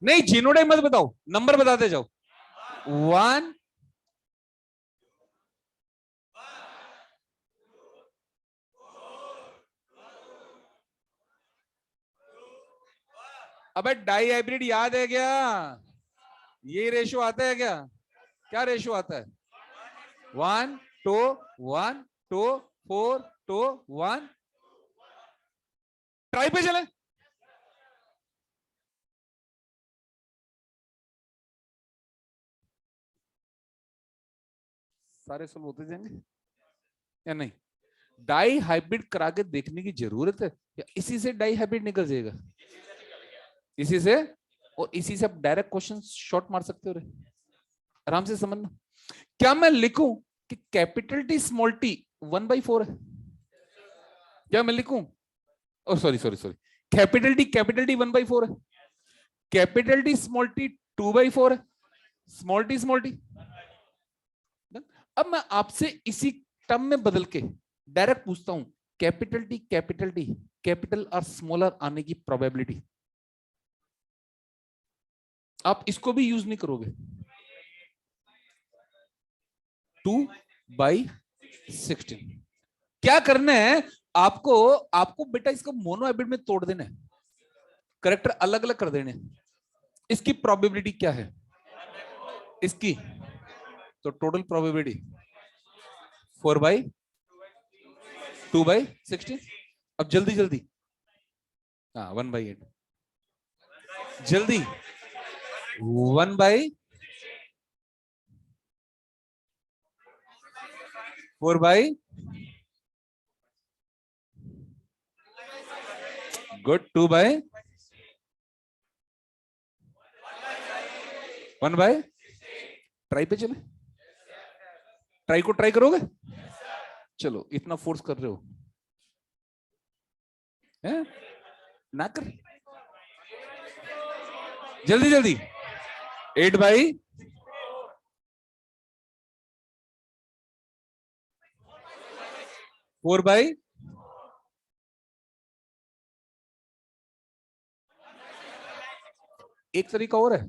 A: नहीं, जीनोटाइप मत बताओ, नंबर बताते जाओ। 1 अबे डाई हाइब्रिड याद है क्या? ये रेशो आता है क्या? क्या रेशो आता है? 1:1:4:1। ट्राई पे चले। सारे सोल्व होते जाएंगे या नहीं? डाई हाइब्रिड करा के देखने की जरूरत है या इसी से डाई हाइब्रिड निकल जाएगा? इसी से, और इसी से आप डायरेक्ट क्वेश्चन शॉर्ट मार सकते हो रे। आराम से समझना। क्या मैं लिखूं कि कैपिटल टी स्मॉल टी 1/4 है? क्या मैं लिखूं? Oh sorry sorry sorry, capital T 1/4 है, कैपिटल टी स्मॉल टी 2/4 है, स्मॉल टी। अब मैं आपसे इसी टर्म में बदल के डायरेक्ट पूछता हूं, कैपिटल टी कैपिटल और स्मॉलर आने की प्रोबेबिलिटी। आप इसको भी यूज नहीं करोगे। 2/16। क्या करना है आपको? आपको बेटा इसको मोनो हाइब्रिड में तोड़ देना है, करेक्टर अलग अलग कर देने। इसकी प्रोबेबिलिटी क्या है इसकी? तो टोटल प्रोबेबिलिटी 4/2/16। अब जल्दी जल्दी, हाँ 1/8। जल्दी 1 4/, गुड, 2/, 1/, ट्राई पे चले, ट्राई को ट्राई करोगे? चलो, इतना फोर्स कर रहे हो है? ना कर, जल्दी जल्दी। 8/, 4/, एक तरीका और है,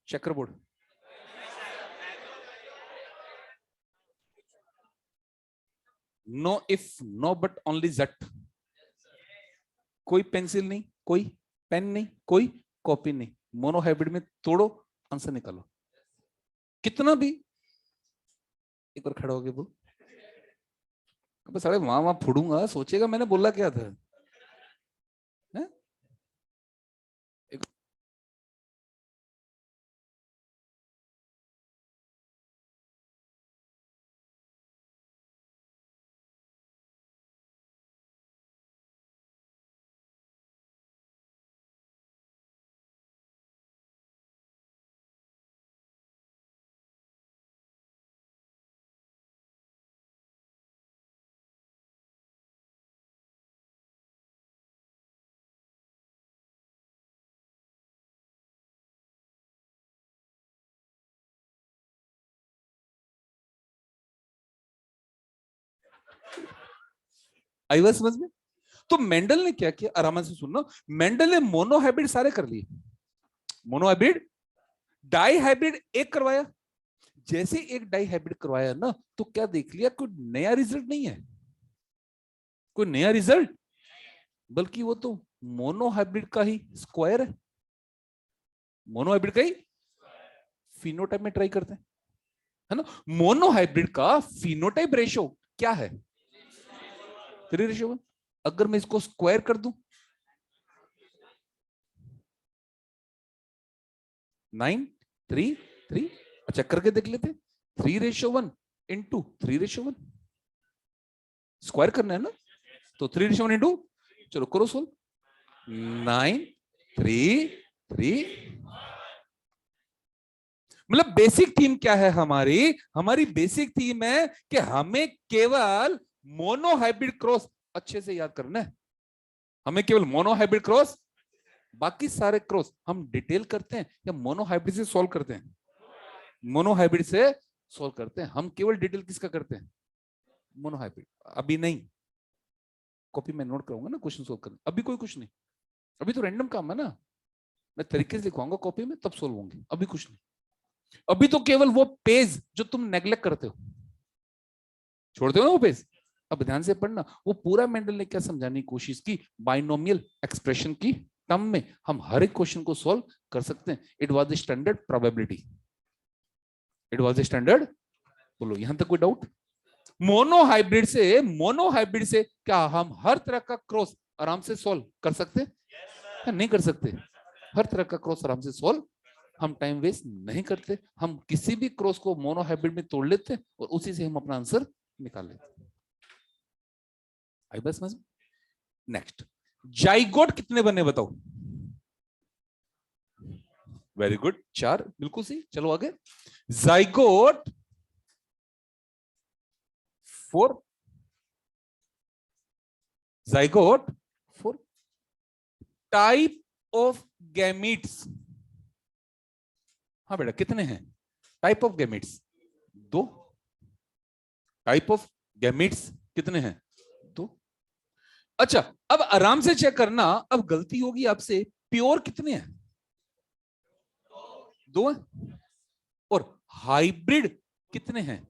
A: checker board. No if, no but, only जट। कोई पेंसिल नहीं, कोई पेन नहीं, कोई कॉपी नहीं, मोनो हाइब्रिड में तोड़ो, आंसर निकालो। कितना भी, एक बार खड़ा हो गया बोल, अब सारे वहां वहां फोड़ूंगा, सोचेगा मैंने बोला क्या था, है? एक, आई बात समझ में? तो मेंडल ने क्या किया, आराम से सुनना, मेंडल ने मोनो हाइब्रिड सारे कर लिए, मोनो हाइब्रिड, डाई हाइब्रिड एक करवाया। जैसे एक डाई हाइब्रिड करवाया ना, तो क्या देख लिया, कोई नया रिजल्ट नहीं है, कोई नया रिजल्ट, बल्कि वो तो मोनो हाइब्रिड का ही स्क्वायर है, मोनो हाइब्रिड का ही फिनोटाइप में ट्राई करते हैं, है ना? मोनो हाइब्रिड का फिनोटाइप रेशो क्या है? 3:1। अगर मैं इसको स्क्वायर कर दूं, 9, 3, 3, अच्छा करके देख लेते, 3:1 इंटू 3:1, स्क्वायर करना है ना, तो 3:1 इंटू, चलो करो सोल्व, 9, 3, 3। मतलब बेसिक थीम क्या है हमारी? हमारी बेसिक थीम है कि हमें केवल मोनो हाइब्रिड क्रॉस अच्छे से याद करना है, हमें केवल मोनो हाइब्रिड क्रॉस, बाकी सारे क्रॉस हम डिटेल करते हैं या मोनो हाइब्रिड से सॉल्व करते हैं? मोनो हाइब्रिड से सॉल्व करते हैं हम, केवल डिटेल किसका करते हैं? Mono hybrid. अभी नहीं, कॉपी में नोट करूंगा ना क्वेश्चन सॉल्व करने, अभी कोई कुछ नहीं, अभी तो रैंडम काम है ना, मैं तरीके से लिखवाऊंगा कॉपी में, तब सोल्व होंगे, अभी कुछ नहीं। अभी तो केवल वो पेज जो तुम नेग्लेक्ट करते हो, छोड़ते हो ना वो पेज, अब ध्यान से पढ़ना, वो पूरा मेंडल ने क्या समझाने की कोशिश की, बाइनोमियल एक्सप्रेशन की टर्म में हम हर एक क्वेश्चन को सॉल्व कर सकते हैं। It was the standard probability, it was the standard. बोलो यहां तक कोई डाउट? मोनो हाइब्रिड से क्या हम हर तरह का क्रॉस आराम से सॉल्व कर सकते हैं? या नहीं कर सकते? हर तरह का क्रॉस आराम से सॉल्व, हम टाइम वेस्ट नहीं करते, हम किसी भी क्रॉस को मोनो हाइब्रिड में तोड़ लेते हैं और उसी से हम अपना आंसर निकाल लेते हैं। आई बस समझ? नेक्स्ट, जाइगोट कितने बने बताओ? वेरी गुड, 4, बिल्कुल सही। चलो आगे, zygote 4, zygote 4, type of gametes, हाँ बेटा कितने हैं? Type of gametes 2, type of gametes कितने हैं? 2। अच्छा, अब आराम से चेक करना, अब गलती होगी आपसे, प्योर कितने हैं? 2 हैं। और हाइब्रिड कितने हैं?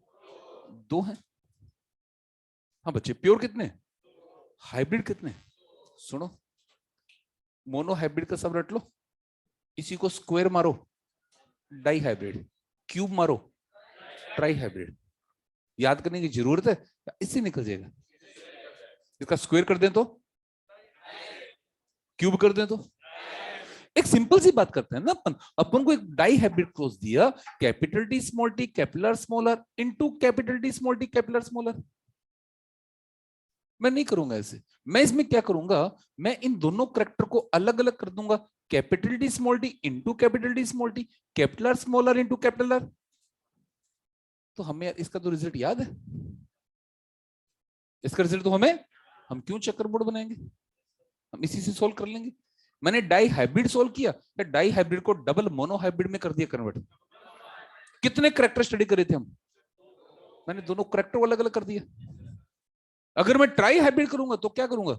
A: 2 हैं। हाँ बच्चे, प्योर कितने, हाइब्रिड कितने? सुनो, मोनो हाइब्रिड का सब रट लो, इसी को स्क्वायर मारो, डाई हाइब्रिड, क्यूब मारो, ट्राई हाइब्रिड। याद करने की जरूरत है, इससे निकल जाएगा। इसका स्क्वायर कर दें तो, क्यूब कर दें तो, एक सिंपल सी बात करते हैं ना अपन अपन को एक डाई हाइब्रिड क्रॉस दिया, capital T small T capital R small R into capital T small T capital R small R. मैं नहीं करूंगा ऐसे, मैं इसमें क्या करूंगा, मैं इन दोनों करेक्टर को अलग अलग कर दूंगा, capital T small T into capital T small T capital smaller into capital. तो हमें इसका तो रिजल्ट याद है, इसका रिजल्ट तो हमें, हम क्यों चेकरबोर्ड बनाएंगे, हम इसी से सोल्व कर लेंगे। मैंने डाई हाइब्रिड सोल्व किया, या डाई हाइब्रिड को डबल मोनो हाइब्रिड में कर दिया कन्वर्ट। कितने करेक्टर स्टडी करे थे हम, मैंने दोनों करेक्टर को अलग अलग कर दिया। अगर मैं ट्राई हाइब्रिड करूंगा तो क्या करूंगा,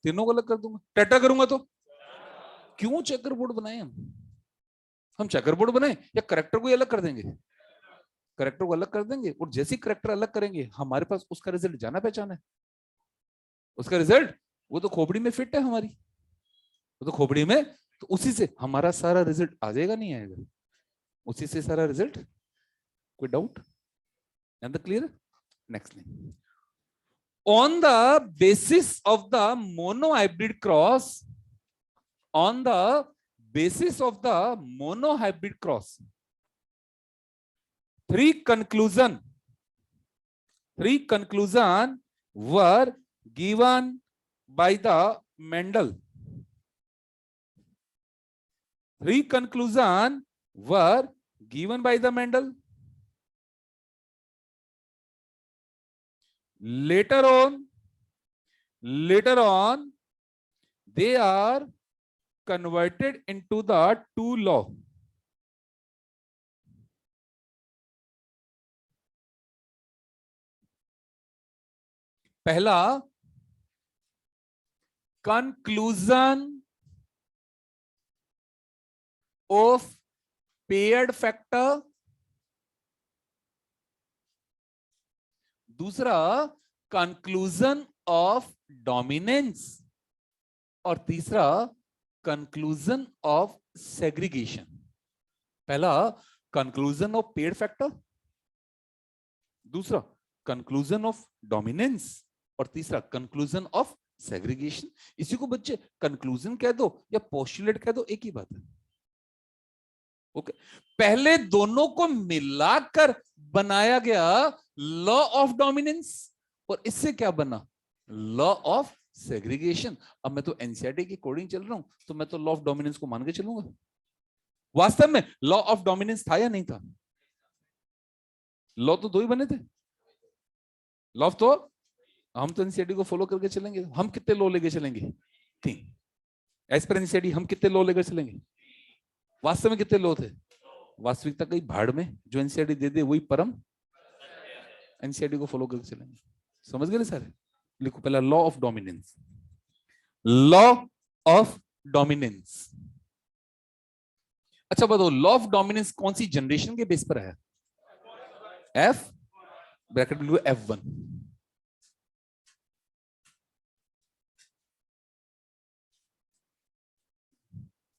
A: तीनों को अलग कर दूंगा। टेट्रा करूंगा तो क्यों चेकरबोर्ड बनाए हम चेकरबोर्ड बनाए या करेक्टर को अलग कर देंगे, करेक्टर को अलग कर देंगे और जैसे ही करेक्टर अलग करेंगे हमारे पास उसका रिजल्ट जाना पहचाना है, उसका रिजल्ट वो तो खोपड़ी में फिट है हमारी, वो तो खोपड़ी में, तो उसी से हमारा सारा रिजल्ट आ जाएगा नहीं आएगा, उसी से सारा रिजल्ट। कोई doubt and the clear. Next line, on the basis of the monohybrid cross, on the basis of the monohybrid cross, three conclusion were given by the Mendel. Three conclusion were given by the Mendel. Later on, they are converted into the two law. पहला conclusion of paired factor, दूसरा कंक्लूजन ऑफ डोमिनेंस और तीसरा कंक्लूजन ऑफ सेग्रीगेशन। पहला कंक्लूजन ऑफ पेयर फैक्टर, दूसरा कंक्लूजन ऑफ डोमिनेंस और तीसरा कंक्लूजन ऑफ सेग्रीगेशन। इसी को बच्चे कंक्लूजन कह दो या पोस्टुलेट कह दो, एक ही बात है। ओके, पहले दोनों को मिलाकर बनाया गया लॉ ऑफ डोमिनेंस और इससे क्या बना, लॉ ऑफ सेग्रीगेशन। अब मैं तो एनसीईआरटी की कोडिंग चल रहा हूं तो मैं तो लॉ ऑफ डोमिनेंस को मान के चलूंगा। वास्तव में लॉ ऑफ डोमिनेंस था या नहीं था, लॉ तो दो ही बने थे, लॉ तो हम तो एनसीईआरटी को फॉलो करके चलेंगे। हम कितने लॉ लेके चलेंगे, 3। एज पर एनसीईआरटी हम कितने लॉ लेकर चलेंगे, वास्तव में कितने लॉ थे, वास्तविकता कई भाड़ में, जो एनसीईआरटी दे दे वही परम, एनसीईआरटी को फॉलो करके चलेंगे। समझ गए सारे। लिखो पहला law of dominance, law of dominance. अच्छा बताओ लॉ ऑफ डोमिनेंस कौन सी जनरेशन के बेस पर है, एफ ब्रैकेट में F1।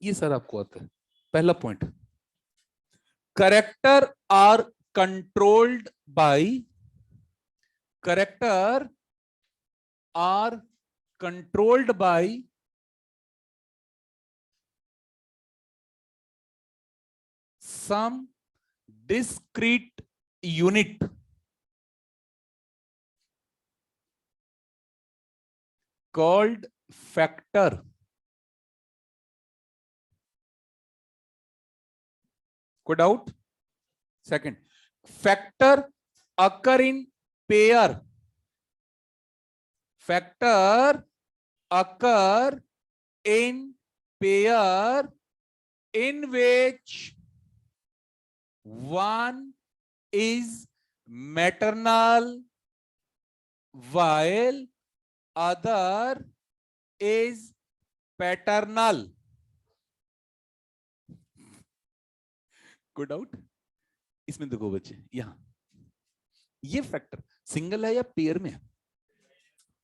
A: ये सर आपको आता है। पहला point, character are controlled by, character are controlled by some discrete unit called factor. कोई doubt. Second, factor occur in pair, factor occur in pair in which one is maternal while other is paternal. कोई डाउट। इसमें देखो बच्चे, यहां ये फैक्टर सिंगल है या पेयर में है,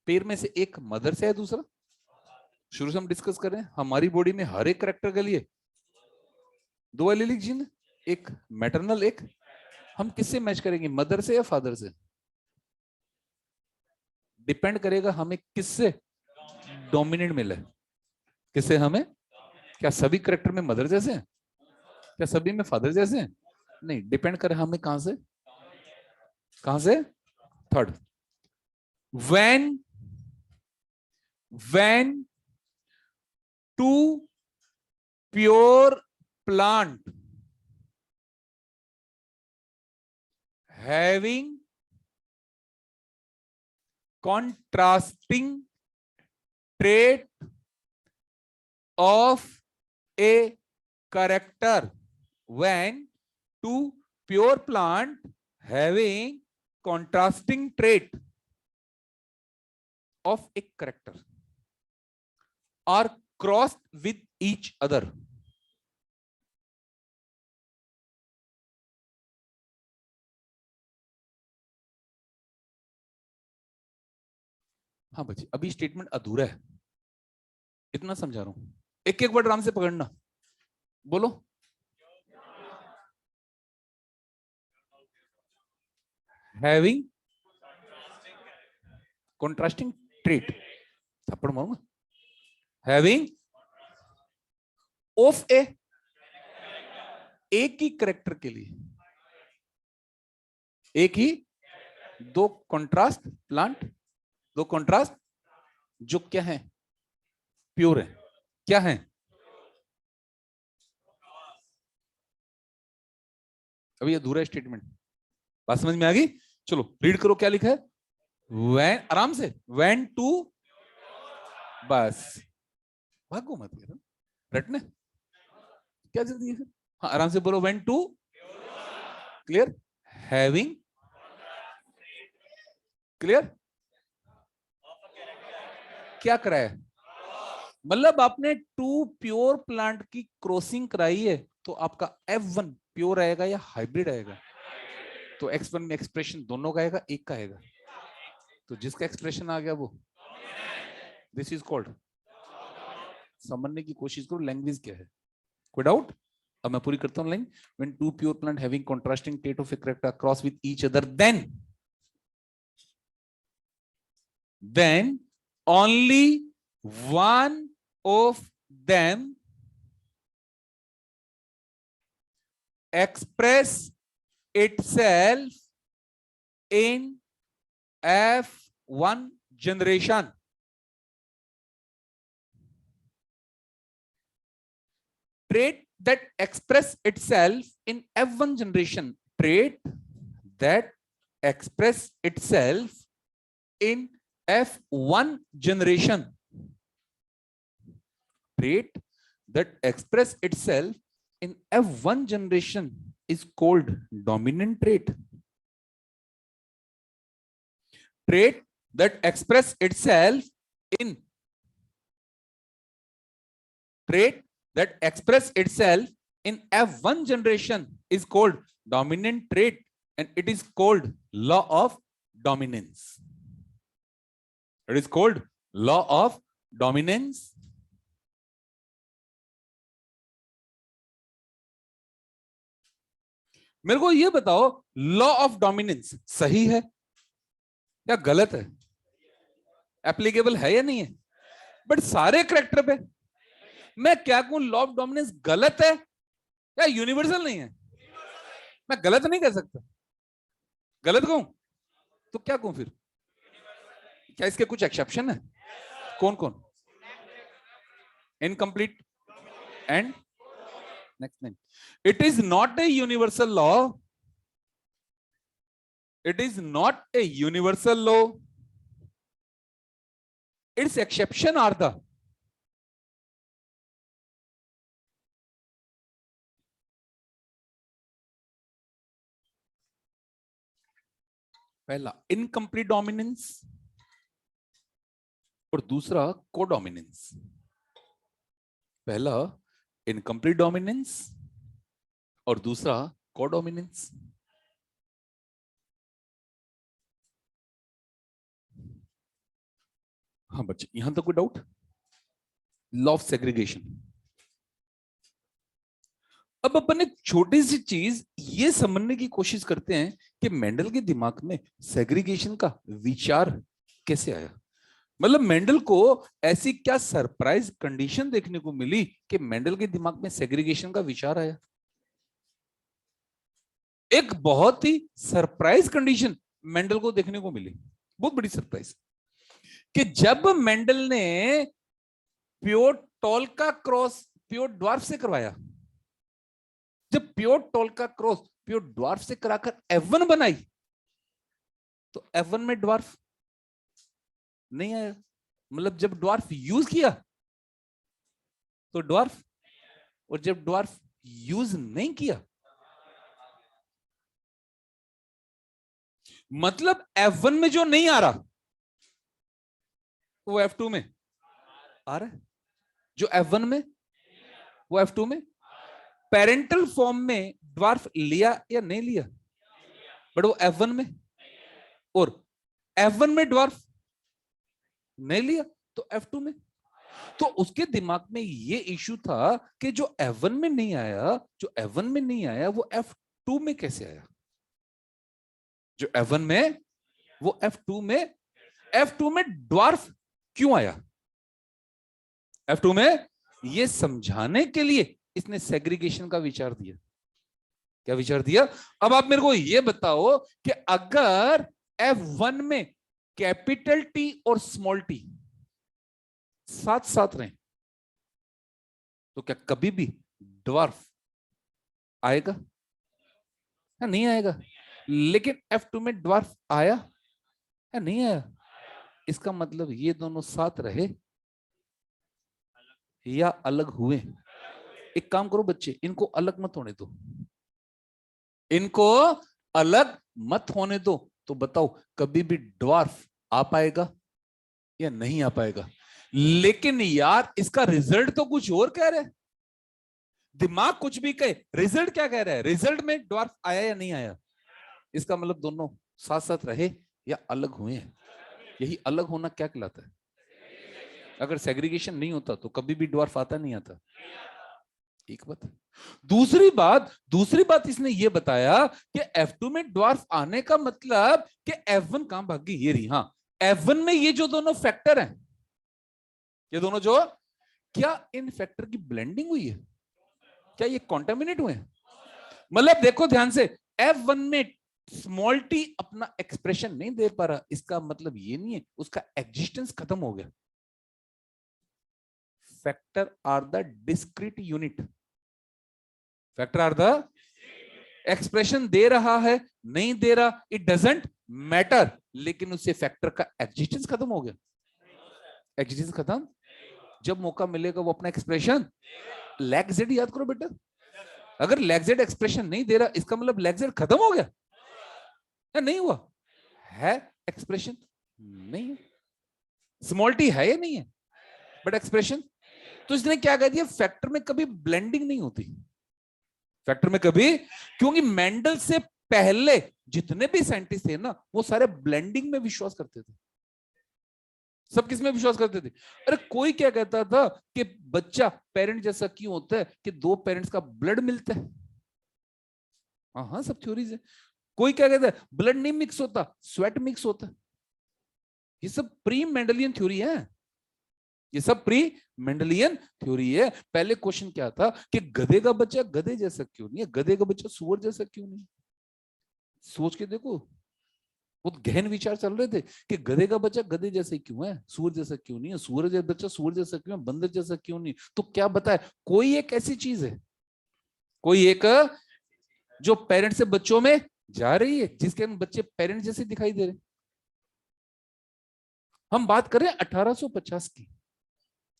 A: पेयर में से एक मदर से है, दूसरा शुरू से हम डिस्कस कर रहे हैं हमारी बॉडी में हर एक करेक्टर के लिए 2 एलिलिक जीन, एक मैटरनल एक, हम किससे मैच करेंगे, मदर से या फादर से, डिपेंड करेगा हमें किससे डोमिनेंट मिला है, किससे हमें क्या सभी करेक्टर में मदर जैसे हैं? क्या सभी में फादर जैसे हैं? नहीं, डिपेंड करे हमें कहां से, कहां से। Third, when two pure plant having contrasting trait of a character, when two pure plant having contrasting trait of a character are crossed with each other. हाँ बच्चे, अभी स्टेटमेंट अधूरा है, इतना समझा रहा हूं, एक एक वर्ड आराम से पकड़ना, बोलो। हैविंग कॉन्ट्रास्टिंग ट्रेट, थप्पड़ मारूंगा। हैविंग ऑफ ए, एक ही करेक्टर के लिए, एक ही, दो कॉन्ट्रास्ट प्लांट, दो कॉन्ट्रास्ट जो क्या है, प्योर है, क्या है, अभी अधूरा स्टेटमेंट, बात समझ में आ गई? चलो रीड करो, क्या लिखा है, when, आराम से, when टू, बस भागो मत यार, रटने क्या जल्दी है। हाँ आराम से बोलो, when two, clear, having, clear, क्या कराया, मतलब आपने टू प्योर प्लांट की क्रॉसिंग कराई है, तो आपका F1 प्योर आएगा या हाइब्रिड आएगा? तो X1 में एक्सप्रेशन दोनों का आएगा, एक का आएगा, तो जिसका एक्सप्रेशन आ गया वो, दिस इज कॉल्ड, समझने की कोशिश करो लैंग्वेज क्या है, कोई डाउट? अब मैं पूरी करता हूं line, when two pure plant having contrasting trait of a character cross with each other, then only one of them express itself in F1 generation. Trait that express itself in F1 generation. Trait that express itself in F1 generation. Trait that express itself in F1 generation is called dominant trait. Trait that express itself in F1 generation is called dominant trait, and it is called law of dominance. It is called law of dominance. मेरे को ये बताओ, लॉ ऑफ डोमिनेंस सही है या गलत है? एप्लीकेबल है या नहीं है? बट सारे करेक्टर पे मैं क्या कहूं, लॉ ऑफ डोमिनेंस गलत है या यूनिवर्सल नहीं है? मैं गलत नहीं कह सकता, गलत कहूं तो क्या कहूं फिर? क्या इसके कुछ एक्सेप्शन है? कौन कौन? Incomplete and next name. It is not a universal law. It is not a universal law. Its exception are the पहला इनकम्प्लीट डोमिनेंस और दूसरा कोडोमिनेंस. पहला इनकम्प्लीट डोमिनेंस और दूसरा कोडोमिनेंस. हाँ बच्चे, यहां तक कोई डाउट? Law of segregation. अब अपन एक छोटी सी चीज ये समझने की कोशिश करते हैं कि मेंडल के दिमाग में सेग्रीगेशन का विचार कैसे आया. मतलब मेंडल को ऐसी क्या सरप्राइज कंडीशन देखने को मिली कि मेंडल के दिमाग में सेग्रीगेशन का विचार आया। एक बहुत ही सरप्राइज कंडीशन मेंडल को देखने को मिली, बहुत बड़ी सरप्राइज, कि जब मेंडल ने प्योर टोल्का क्रॉस प्योर ड्वार्फ से करवाया, जब प्योर टोल्का क्रॉस प्योर ड्वार्फ से कराकर F1 बनाई, तो F1 में ड्वार्फ नहीं आया। मतलब जब ड्वार्फ यूज किया तो ड्वार्फ, और जब ड्वार्फ यूज नहीं किया, मतलब F1 में जो नहीं आ रहा वो F2 में आ रहा है, जो F1 में वो F2 में। पेरेंटल फॉर्म में ड्वार्फ लिया या नहीं लिया, बट वो F1 में, और F1 में ड्वार्फ नहीं लिया तो F2 में। तो उसके दिमाग में ये इश्यू था कि जो F1 में नहीं आया, जो F1 में नहीं आया वो F2 में कैसे आया, जो F1 में वो F2 में, F2 में ड्वार्फ क्यों आया, F2 में, ये समझाने के लिए इसने सेग्रीगेशन का विचार दिया। क्या विचार दिया? अब आप मेरे को ये बताओ कि अगर F1 में कैपिटल टी और स्मॉल टी साथ साथ रहे तो क्या कभी भी ड्वार्फ आएगा या नहीं आएगा? लेकिन F2 में ड्वार्फ आया या नहीं आया? इसका मतलब ये दोनों साथ रहे या अलग हुए। एक काम करो बच्चे, इनको अलग मत होने दो, इनको अलग मत होने दो। तो बताओ कभी भी ड्वार्फ आ पाएगा या नहीं आ पाएगा? लेकिन यार इसका रिजल्ट तो कुछ और कह रहा है, दिमाग कुछ भी कहे, रिजल्ट क्या कह रहा है? रिजल्ट में ड्वार्फ आया या नहीं आया? इसका मतलब दोनों साथ साथ रहे या अलग हुए हैं। यही अलग होना क्या कहलाता है? अगर सेग्रीगेशन नहीं होता तो कभी भी ड्वार्फ आता नहीं आता। एक बात। दूसरी बात इसने ये बताया कि F2 में ड्वार्फ आने का मतलब कि F1 कहां भाग गई, ये रही। हाँ, F1 में ये जो दोनों फैक्टर हैं, ये दोनों जो, क्या इन फैक्टर की ब्लेंडिंग हुई है? क्या ये कॉन्टेमिनेट हुए हैं? मतलब देखो ध्यान से, F1 में स्मॉल टी अपना एक्सप्रेशन नहीं दे पा रहा, इसका मतलब ये नहीं है उसका एग्जिस्टेंस खत्म हो गया। Factor are the discrete unit, factor are the, expression दे रहा है नहीं दे रहा इट डजंट मैटर, लेकिन उससे फैक्टर का एग्जिस्टेंस खत्म हो गया। एग्जिस्टेंस खत्म, जब मौका मिलेगा वो अपना एक्सप्रेशन, लैग जेड याद करो बेटा, अगर लैग जेड एक्सप्रेशन नहीं दे रहा इसका मतलब लैग जेड खत्म हो गया या नहीं हुआ है? एक्सप्रेशन नहीं है, स्मॉल टी है या नहीं है, बट एक्सप्रेशन। तो इसने क्या कह दिया, फैक्टर में कभी ब्लेंडिंग नहीं होती, फैक्टर में कभी, क्योंकि मेंडल से पहले जितने भी साइंटिस्ट थे ना वो सारे ब्लेंडिंग में विश्वास करते थे। सब किस में विश्वास करते थे? अरे कोई क्या कहता था कि बच्चा पेरेंट जैसा क्यों होता है कि दो पेरेंट्स का ब्लड मिलता है। हाँ हाँ, सब थ्योरीज है। कोई क्या कहता है ब्लड नहीं मिक्स होता, स्वेट मिक्स होता है। ये सब प्री मेंडलियन थ्योरी है, ये सब प्री मेंडलियन थ्योरी है। पहले क्वेश्चन क्या था कि गधे का बच्चा गधे जैसा क्यों नहीं है, गधे का बच्चा सुअर जैसा क्यों नहीं? सोच के देखो, बहुत गहन विचार चल रहे थे कि गधे का बच्चा गधे जैसे क्यों है, सूअर जैसा क्यों नहीं है, सूअर जैसा बच्चा सूअर जैसा क्यों है, बंदर जैसा क्यों नहीं? तो क्या बताए, कोई एक ऐसी चीज है, कोई एक जो पेरेंट से बच्चों में जा रही है जिसके बच्चे पेरेंट जैसे दिखाई दे रहे। हम बात करें 1850 की,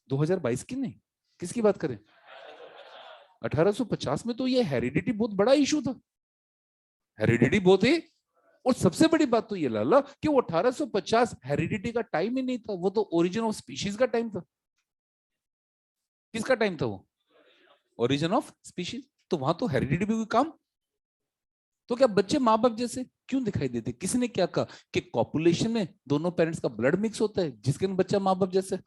A: 2022 की नहीं, किसकी बात करें? 1850 में तो ये हेरिडिटी बहुत बड़ा इशू था, हेरिडिटी बहुत ही। और सबसे बड़ी बात तो ये लाला कि वो 1850 हेरिडिटी का टाइम ही नहीं था, वो तो ओरिजिन ऑफ स्पीशीज का टाइम था। किसका टाइम था वो? Origin of species. तो वहां तो हेरिडिटी भी कोई काम। तो क्या बच्चे माँ बाप जैसे क्यों दिखाई देते? किसने क्या कहा कि कॉपुलेशन में दोनों पेरेंट्स का ब्लड मिक्स होता है जिसके बच्चा माँ बाप जैसे?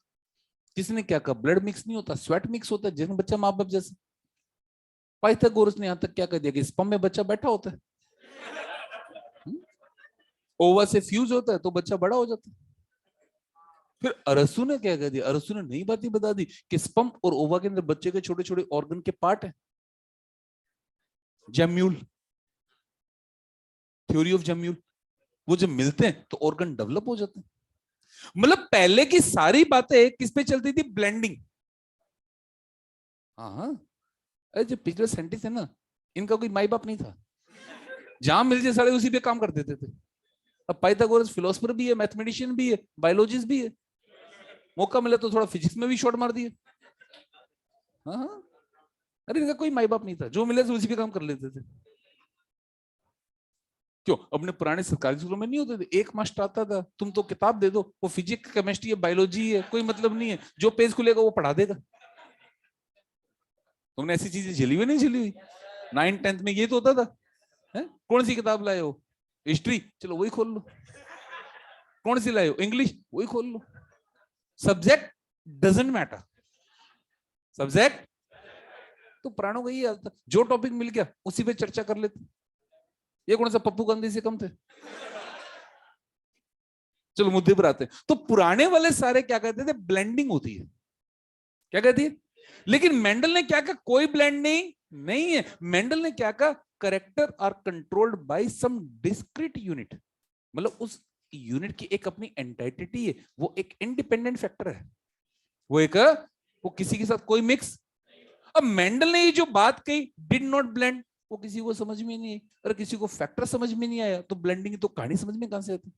A: किसने क्या कहा ब्लड मिक्स नहीं होता, स्वेट मिक्स होता है जिसमें बच्चा माँ बाप जैसे? पाइथागोरस ने यहां तक क्या कह दिया कि स्पर्म में बच्चा बैठा होता है, ओवा से फ्यूज होता है तो बच्चा बड़ा हो जाता है। फिर अरसू ने क्या कह दिया, अरसू ने नई बात ही बता दी कि स्पर्म और ओवा के अंदर बच्चे के छोटे छोटे ऑर्गन के पार्ट है, जेम्यूल, थ्योरी ऑफ जेम्यूल, वो जब मिलते हैं तो ऑर्गन डेवलप हो जाते हैं। मतलब पहले की सारी बातें किस पे चलती थी, ब्लेंडिंग। हाँ, अरे जो पिछले साइंटिस्ट है ना, इनका कोई माई बाप नहीं था, जहां मिल जाए सारे उसी पे काम कर देते थे। अब पाइथागोरस फिलोसफर भी है, मैथमेटिशियन भी है, बायोलॉजिस्ट भी है, मौका मिला तो थोड़ा फिजिक्स में भी शॉट मार दिए। हाँ हाँ, अरे इनका कोई माई बाप नहीं था, जो मिले तो उसी पे काम कर लेते थे। क्यों, अपने पुराने सरकारी स्कूलों में नहीं होते थे, एक मास्टर आता था, तुम तो किताब दे दो, वो फिजिक्स केमिस्ट्री है बायोलॉजी है, कोई मतलब नहीं है, जो पेज खुलेगा वो पढ़ा देगा। तुमने ऐसी चीजें झेली हुई नहीं झेली हुई? 9th 10th में ये तो होता था, है? कौन सी किताब लाए हो, हिस्ट्री, चलो वही खोल लो। कौन सी लाए हो, इंग्लिश, वही खोल लो। Subject doesn't matter, subject. तो प्राणों का ये हाल था, जो टॉपिक मिल गया उसी पे चर्चा कर लेते। ये कौन सा पप्पू गांधी से कम थे? चलो मुद्दे पर आते हैं। तो पुराने वाले सारे क्या कहते थे, ब्लेंडिंग होती है, क्या कहती है। लेकिन मेंडल ने क्या कहा, कोई ब्लेंडिंग नहीं है। मेंडल ने क्या कहा, character are controlled by some discrete unit, मतलब उस यूनिट की एक अपनी एंटिटी है, वो एक इंडिपेंडेंट फैक्टर है, वो एक, वो किसी के साथ कोई मिक्स। अब मेंडल ने ये जो बात कही, डिड नॉट ब्लेंड, वो किसी को समझ में नहीं आई। अगर किसी को फैक्टर समझ में नहीं आया तो ब्लेंडिंग तो कहानी समझ में कहां से आती।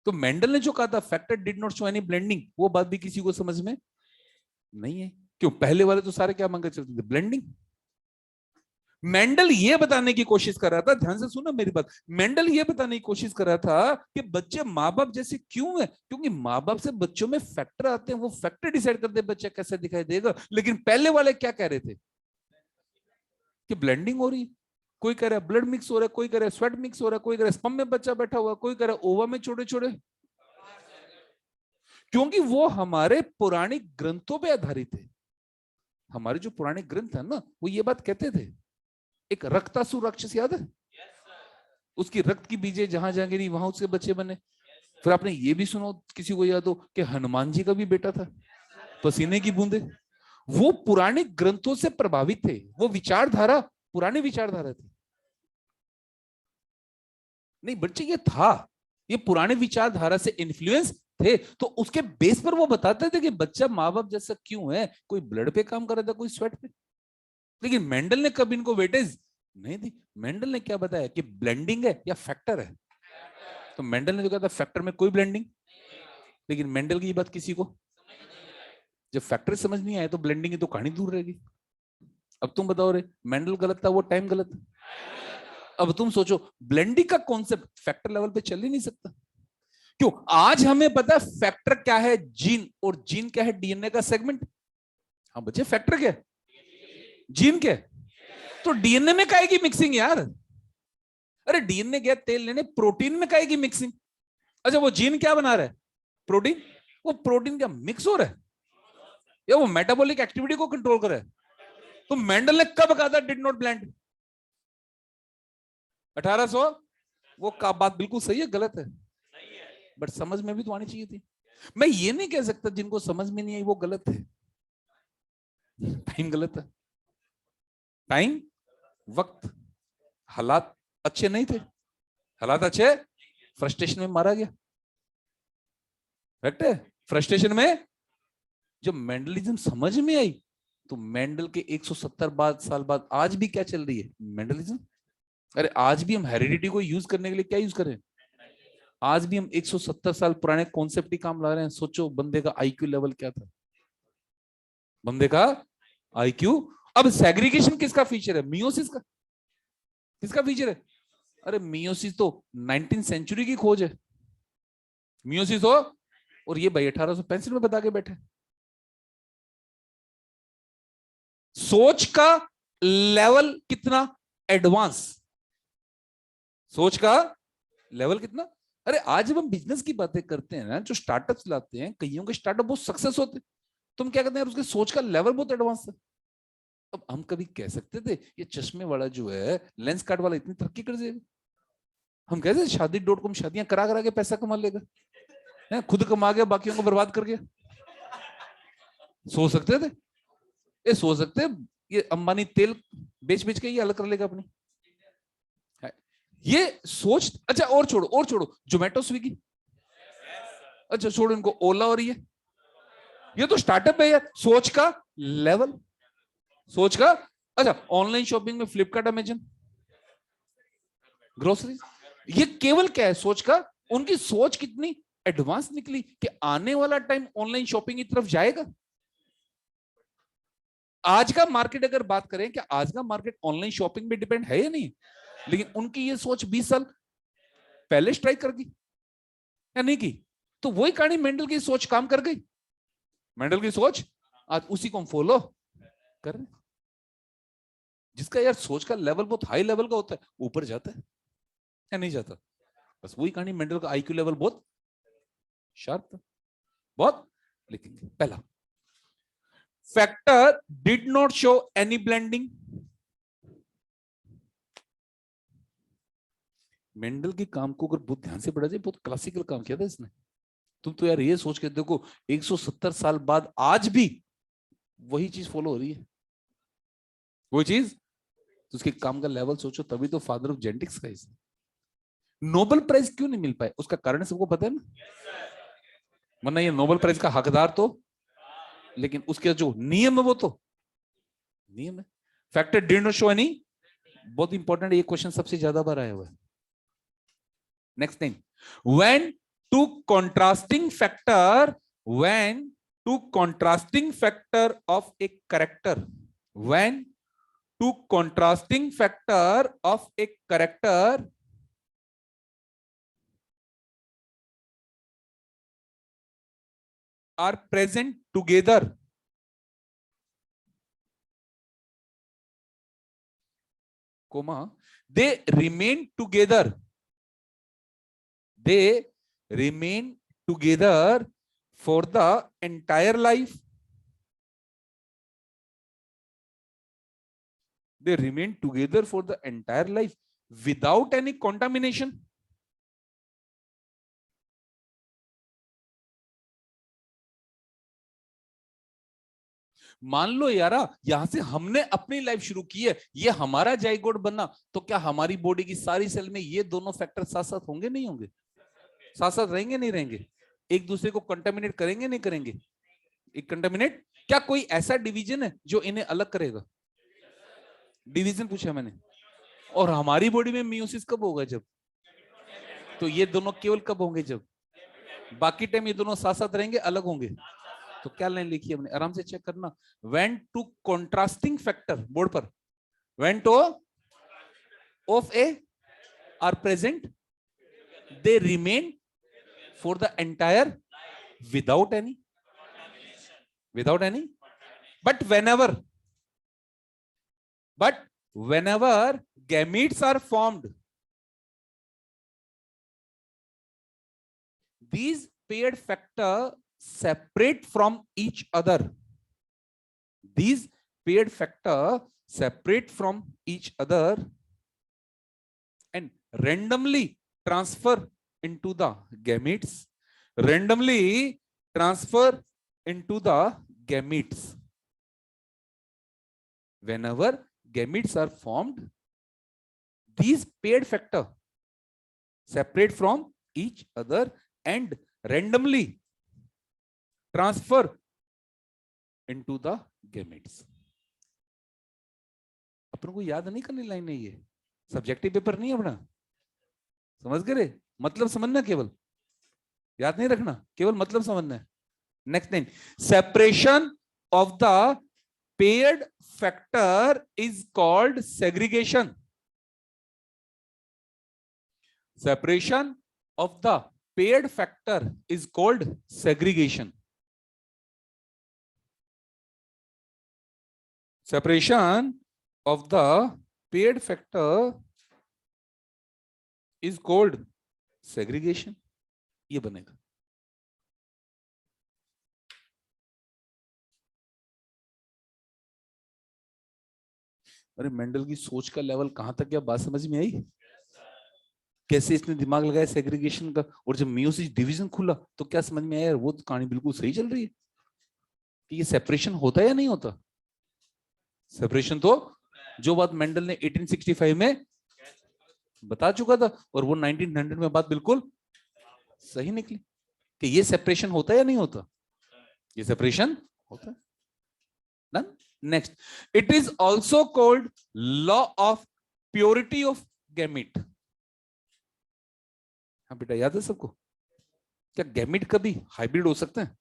A: तो मेंडल ने जो कहा था factor did not show any blending, वो बात भी किसी को समझ में नहीं है। क्यों, पहले वाले तो सारे क्या मांगे चलते थे, ब्लेंडिंग। मेंडल ये बताने की कोशिश कर रहा था, ध्यान से सुनो मेरी बात, मेंडल ये बताने की कोशिश कर रहा था कि बच्चे माँ बाप जैसे क्यों है, क्योंकि माँ बाप से बच्चों में फैक्टर आते हैं, वो फैक्टर डिसाइड करते हैं बच्चा कैसे दिखाई देगा। लेकिन पहले वाले क्या कह रहे थे कि ब्लेंडिंग हो रही है, कोई कह रहा है ब्लड मिक्स हो रहा है, कोई कह रहा है स्वेट मिक्स हो रहा है, कोई कह रहा है स्पर्म में बच्चा बैठा हुआ, कोई कह रहा है ओवा में छोटे छोटे, क्योंकि वो हमारे पुराने ग्रंथों पे आधारित है। हमारे जो पुराने ग्रंथ है ना, वो ये बात कहते थे, एक रक्तासुर राक्षस याद है, उसकी रक्त की बीजे जहां जहां गिरी वहां उसके बच्चे बने। फिर आपने ये भी सुना, किसी को याद हो, कि हनुमान जी का भी बेटा था, पसीने की बूंदे। वो पुराने ग्रंथों से प्रभावित थे, वो विचारधारा पुरानी विचारधारा थी। नहीं बच्चे, ये था, ये पुराने विचारधारा से इन्फ्लुएंस थे, तो उसके बेस पर वो बताते थे कि बच्चा माँ बाप जैसा क्यों है, कोई ब्लड पे काम कर रहा था, कोई स्वेट पे। लेकिन मेंडल ने कभी इनको वेटेज नहीं दी। मेंडल ने क्या बताया कि ब्लेंडिंग है या फैक्टर है। तो मेंडल ने तो कहा था फैक्टर में कोई ब्लेंडिंग, लेकिन मेंडल की ये बात किसी को, जब फैक्टर समझ नहीं आए तो ब्लेंडिंग की तो कहानी दूर रहेगी। अब तुम बताओ रे, मेंडल गलत था, वो टाइम गलत था। अब तुम सोचो, ब्लेंडिंग का कॉन्सेप्ट फैक्टर लेवल पे चल ही नहीं सकता। क्यों, आज हमें पता है फैक्टर क्या है, जीन, और जीन क्या है, डीएनए का सेगमेंट। हाँ बच्चे, फैक्टर क्या है, जीन क्या है। तो डीएनए में काहे की मिक्सिंग यार, अरे डीएनए गया तेल लेने, प्रोटीन में काहे की मिक्सिंग। अच्छा वो जीन क्या बना रहा है, प्रोटीन, वो प्रोटीन क्या मिक्स हो रहा है, या वो मेटाबॉलिक एक्टिविटी को कंट्रोल कर रहा है। तो मेंडल ने कब कहा था डिड नॉट ब्लेंड, 1800, वो का बात बिल्कुल सही है, गलत है, बट समझ में भी तो आनी चाहिए थी। मैं ये नहीं कह सकता जिनको समझ में नहीं आई वो गलत है, टाइम गलत है, टाइम, वक्त, हालात अच्छे नहीं थे, हालात अच्छे, फ्रस्ट्रेशन में मारा गया। फैक्ट है, फ्रस्ट्रेशन में जब मेंडलिज्म समझ में आई, तो मेंडल के 170 साल बाद आज भी क्या चल रही है, मेंडलिज्म। अरे आज भी हम हेरिडिटी को यूज करने के लिए क्या यूज कर रहे हैं, आज भी हम 170 साल पुराने कॉन्सेप्ट ही काम ला रहे हैं। सोचो बंदे का आईक्यू लेवल क्या था, बंदे का आईक्यू। अब सेग्रीगेशन किसका फीचर है, मियोसिस का, किसका फीचर है। अरे मियोसिस तो 19th सेंचुरी की खोज है, मियोसिस हो, और ये भाई 1865 में बता के बैठे। सोच का लेवल कितना एडवांस, सोच का लेवल कितना। अरे आज जब हम बिजनेस की बातें करते हैं ना, जो स्टार्टअप्स लाते हैं, कईयों के स्टार्टअप बहुत सक्सेस होते हैं, तुम क्या कहते हैं, उसके सोच का लेवल बहुत एडवांस है। अब हम कभी कह सकते थे ये चश्मे वाला जो है, लेंस कार्ड वाला इतनी तरक्की कर देगा, हम कहते शादी.com शादियां करा करा के पैसा कमा लेगा। खुद कमा गया बाकियों को बर्बाद कर गया। सोच सकते थे ये, सोच सकते ये अंबानी तेल बेच बेच के ये अलग कर लेगा अपनी, ये सोच। अच्छा और छोड़ो, और छोड़ो, जोमेटो स्विगी, अच्छा छोड़ो इनको, ओला और ये तो स्टार्टअप है यार। सोच का लेवल, सोच का। अच्छा ऑनलाइन शॉपिंग में फ्लिपकार्ट, अमेजन, ग्रोसरी, ये केवल क्या है, सोच का। उनकी सोच कितनी एडवांस निकली कि आने वाला टाइम ऑनलाइन शॉपिंग की तरफ जाएगा। आज का मार्केट अगर बात करें कि आज का मार्केट ऑनलाइन शॉपिंग पे डिपेंड है या नहीं, लेकिन उनकी ये सोच 20 साल पहले स्ट्राइक कर गई या नहीं की। तो वही कहानी, मेंडल की सोच काम कर गई। मेंडल की सोच आज उसी को हम फॉलो कर रहे हैं। जिसका यार सोच का लेवल बहुत हाई लेवल का होता है, ऊपर जाता है या नहीं जाता। बस वही कहानी, मेंडल का आईक्यू लेवल बहुत शार्प था, बहुत। लेकिन पहला factor did not show any blending. Mendel के काम को अगर बहुत ध्यान से पढ़ा जाए, बहुत क्लासिकल काम किया था इसने। तुम तो यार ये सोच के देखो 170 साल बाद आज भी वही चीज फॉलो हो रही है, वही चीज। तो उसके काम का लेवल सोचो, तभी तो फादर ऑफ जेनेटिक्स का इसने। नोबेल प्राइज क्यों नहीं मिल पाए, उसका कारण सबको पता है ना, वरना ये नोबेल प्राइज का हकदार तो, लेकिन उसके जो नियम है वो तो नियम है। Factor did not show any, बहुत इंपॉर्टेंट ये क्वेश्चन, सबसे ज्यादा बार आया हुआ है। Next thing, when two contrasting factor, when two contrasting factor of a character, when two contrasting factor of a character are present together, comma, they remain together, they remain together for the entire life, they remain together for the entire life without any contamination. मान लो यारा, यहां से हमने अपनी लाइफ शुरू की है, ये हमारा जाइगोट बना, तो क्या हमारी बॉडी की सारी सेल में ये दोनों फैक्टर साथ साथ होंगे, नहीं होंगे? साथ साथ रहेंगे, नहीं रहेंगे? एक दूसरे को कंटामिनेट करेंगे, नहीं करेंगे? एक कंटामिनेट, क्या कोई ऐसा डिवीजन है जो इन्हें अलग करेगा? डिवीजन पूछा मैंने। और हमारी बॉडी में मियोसिस कब होगा, जब, तो ये दोनों केवल कब होंगे, जब, बाकी टाइम ये दोनों साथ साथ रहेंगे, अलग होंगे। तो क्या लाइन लिखी है हमने, आराम से चेक करना। When two contrasting factor, board पर, when two of a are present, they remain for the entire, without any, without any, but whenever gametes are formed, these paired factor separate from each other, these paired factor separate from each other and randomly transfer into the gametes, randomly transfer into the gametes. Whenever gametes are formed, these paired factor separate from each other and randomly transfer into the gametes. अपन को याद नहीं करनी लाइन है, ये सब्जेक्टिव पेपर नहीं है अपना, समझ गए? मतलब समझना, केवल याद नहीं रखना, केवल मतलब समझना है। Next thing, separation of the paired factor is called segregation, separation of the paired factor is called segregation, separation of the paired factor is called segregation, ये बनेगा। अरे मेंडल की सोच का लेवल कहां तक गया, बात समझ में आई? कैसे इसने दिमाग लगाया सेग्रीगेशन का, और जब मियोसिस डिवीजन खुला तो क्या समझ में आया यार, वो तो कहानी बिल्कुल सही चल रही है कि ये सेपरेशन होता है या नहीं होता। सेपरेशन तो जो बात मेंडल ने 1865 में बता चुका था, और वो 1900 में बात बिल्कुल सही निकली कि ये सेपरेशन होता है या नहीं होता, ये सेपरेशन होता है। Done. Next, it is also called law of purity of gamete. हाँ बेटा, याद है सबको? क्या गैमिट कभी हाइब्रिड हो सकते हैं?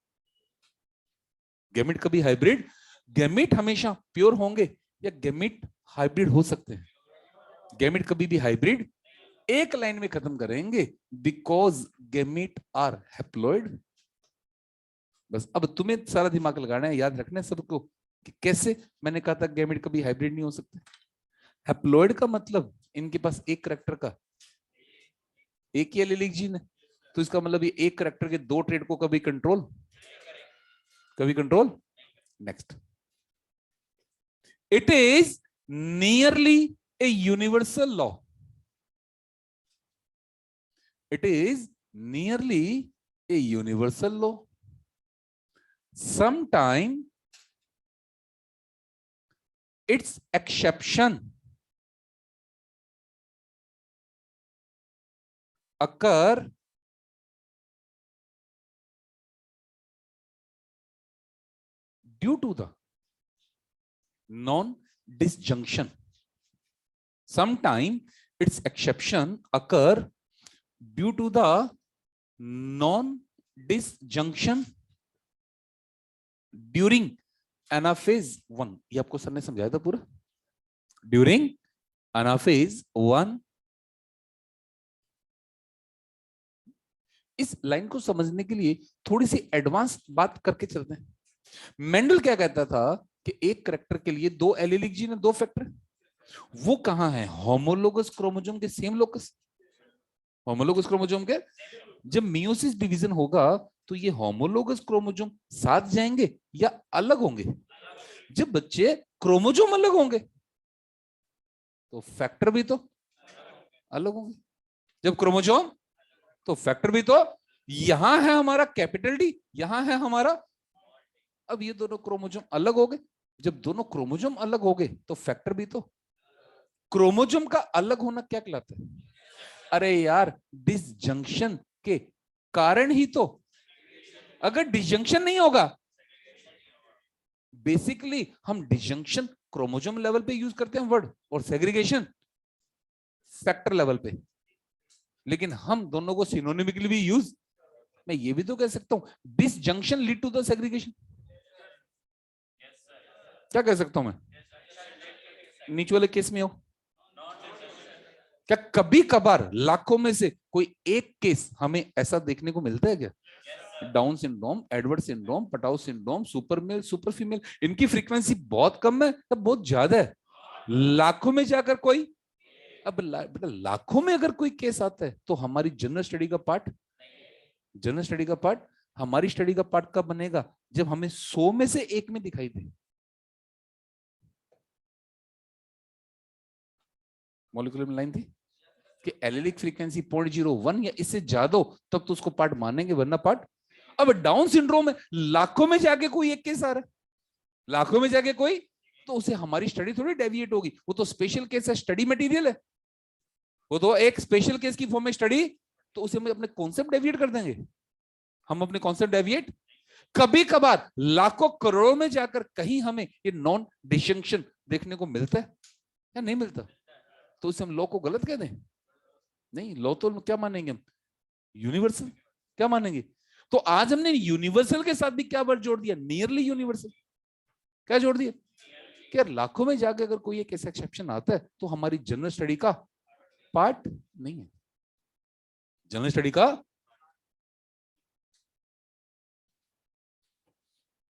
A: गैमिट कभी हाइब्रिड, गैमिट हमेशा प्योर होंगे या गैमिट हाइब्रिड हो सकते हैं? गैमिट कभी भी हाइब्रिड एक लाइन में खत्म करेंगे, बिकॉज गैमिट आर हैप्लॉइड। बस अब तुम्हें सारा दिमाग लगाना है, याद रखना है सबको कि कैसे। मैंने कहा था गैमिट कभी हाइब्रिड नहीं हो सकते। हैप्लॉइड का मतलब इनके पास एक करैक्टर का एक ही एलिलिक जीन है, तो इसका मतलब ये एक करैक्टर के दो ट्रेड को कभी control next, it is nearly a universal law. It is nearly a universal law. Sometime its exception occur due to the non-disjunction. Sometime its exception occur due to the non-disjunction during anaphase 1. ये आपको सर ने समझाया था पूरा। During anaphase 1, इस लाइन को समझने के लिए थोड़ी सी एडवांस बात करके चलते हैं। मेंडल क्या कहता था कि एक करैक्टर के लिए दो एलिलिक जीन है, दो फैक्टर। वो कहां है? होमोलोगस क्रोमोसोम के सेम लोकस। होमोलोगस क्रोमोसोम के जब मियोसिस डिवीजन होगा तो ये होमोलोगस क्रोमोसोम साथ जाएंगे या अलग होंगे? जब बच्चे क्रोमोसोम अलग होंगे तो फैक्टर भी तो अलग होंगे। जब क्रोमोसोम तो फैक्टर भी तो, यहां है हमारा कैपिटल डी, यहां है हमारा, अब ये दोनों क्रोमोसोम अलग हो गए। जब दोनों क्रोमोसोम अलग हो गए तो फैक्टर भी तो। क्रोमोसोम का अलग होना क्या कहलाता है? अरे यार, डिसजंक्शन के कारण ही तो। अगर डिसजंक्शन नहीं होगा, बेसिकली हम डिसजंक्शन क्रोमोसोम लेवल पे यूज करते हैं वर्ड, और सेग्रीगेशन फैक्टर लेवल पे, लेकिन हम दोनों को सिनोनिमिकली भी यूज, मैं ये भी तो कह सकता हूं disjunction lead to the segregation. क्या कह सकता हूं मैं? नीचे वाले केस में हो, क्या कभी कभार लाखों में से कोई एक केस हमें ऐसा देखने को मिलता है क्या? Down syndrome, Edward syndrome, Patau syndrome, super male, super female, इनकी फ्रीक्वेंसी बहुत कम है तब बहुत ज्यादा है। लाखों में जाकर कोई, अब बेटा लाखों में अगर कोई केस आता है तो हमारी जनरल स्टडी का पार्ट, जनरल स्टडी का पार्ट, हमारी स्टडी का पार्ट कब बनेगा? जब हमें 100 में से एक में दिखाई दे। मॉलिक्यूलर लाइन थी कि एलिलिक फ्रीक्वेंसी 0.01 या इससे ज्यादा हो तब तो उसको पार्ट मानेंगे, वरना पार्ट। अब डाउन सिंड्रोम में लाखों में जाके कोई एक केस आ रहा है, लाखों में जाके कोई, तो उसे हमारी स्टडी थोड़ी डेविएट होगी, वो तो स्पेशल केस है, स्टडी मटेरियल है, वो तो एक स्पेशल केस की फॉर्म में स्टडी, तो उसे हम अपने कॉन्सेप्ट डेविएट कर देंगे। हम अपने कॉन्सेप्ट डेविएट, कभी कभार लाखों करोड़ों में जाकर कहीं हमें ये नॉन डिस्जंक्शन देखने को मिलता है या नहीं मिलता, तो उसे हम लॉ को गलत कह दें? नहीं, लॉ तो क्या मानेंगे हम? यूनिवर्सल क्या मानेंगे? तो आज हमने यूनिवर्सल के साथ भी क्या वर्ड जोड़ दिया? Nearly universal. क्या जोड़ दिया? कि यार लाखों में जाके अगर कोई एक ऐसा एक्सेप्शन आता है तो हमारी जनरल स्टडी का पार्ट नहीं है। जनरल स्टडी का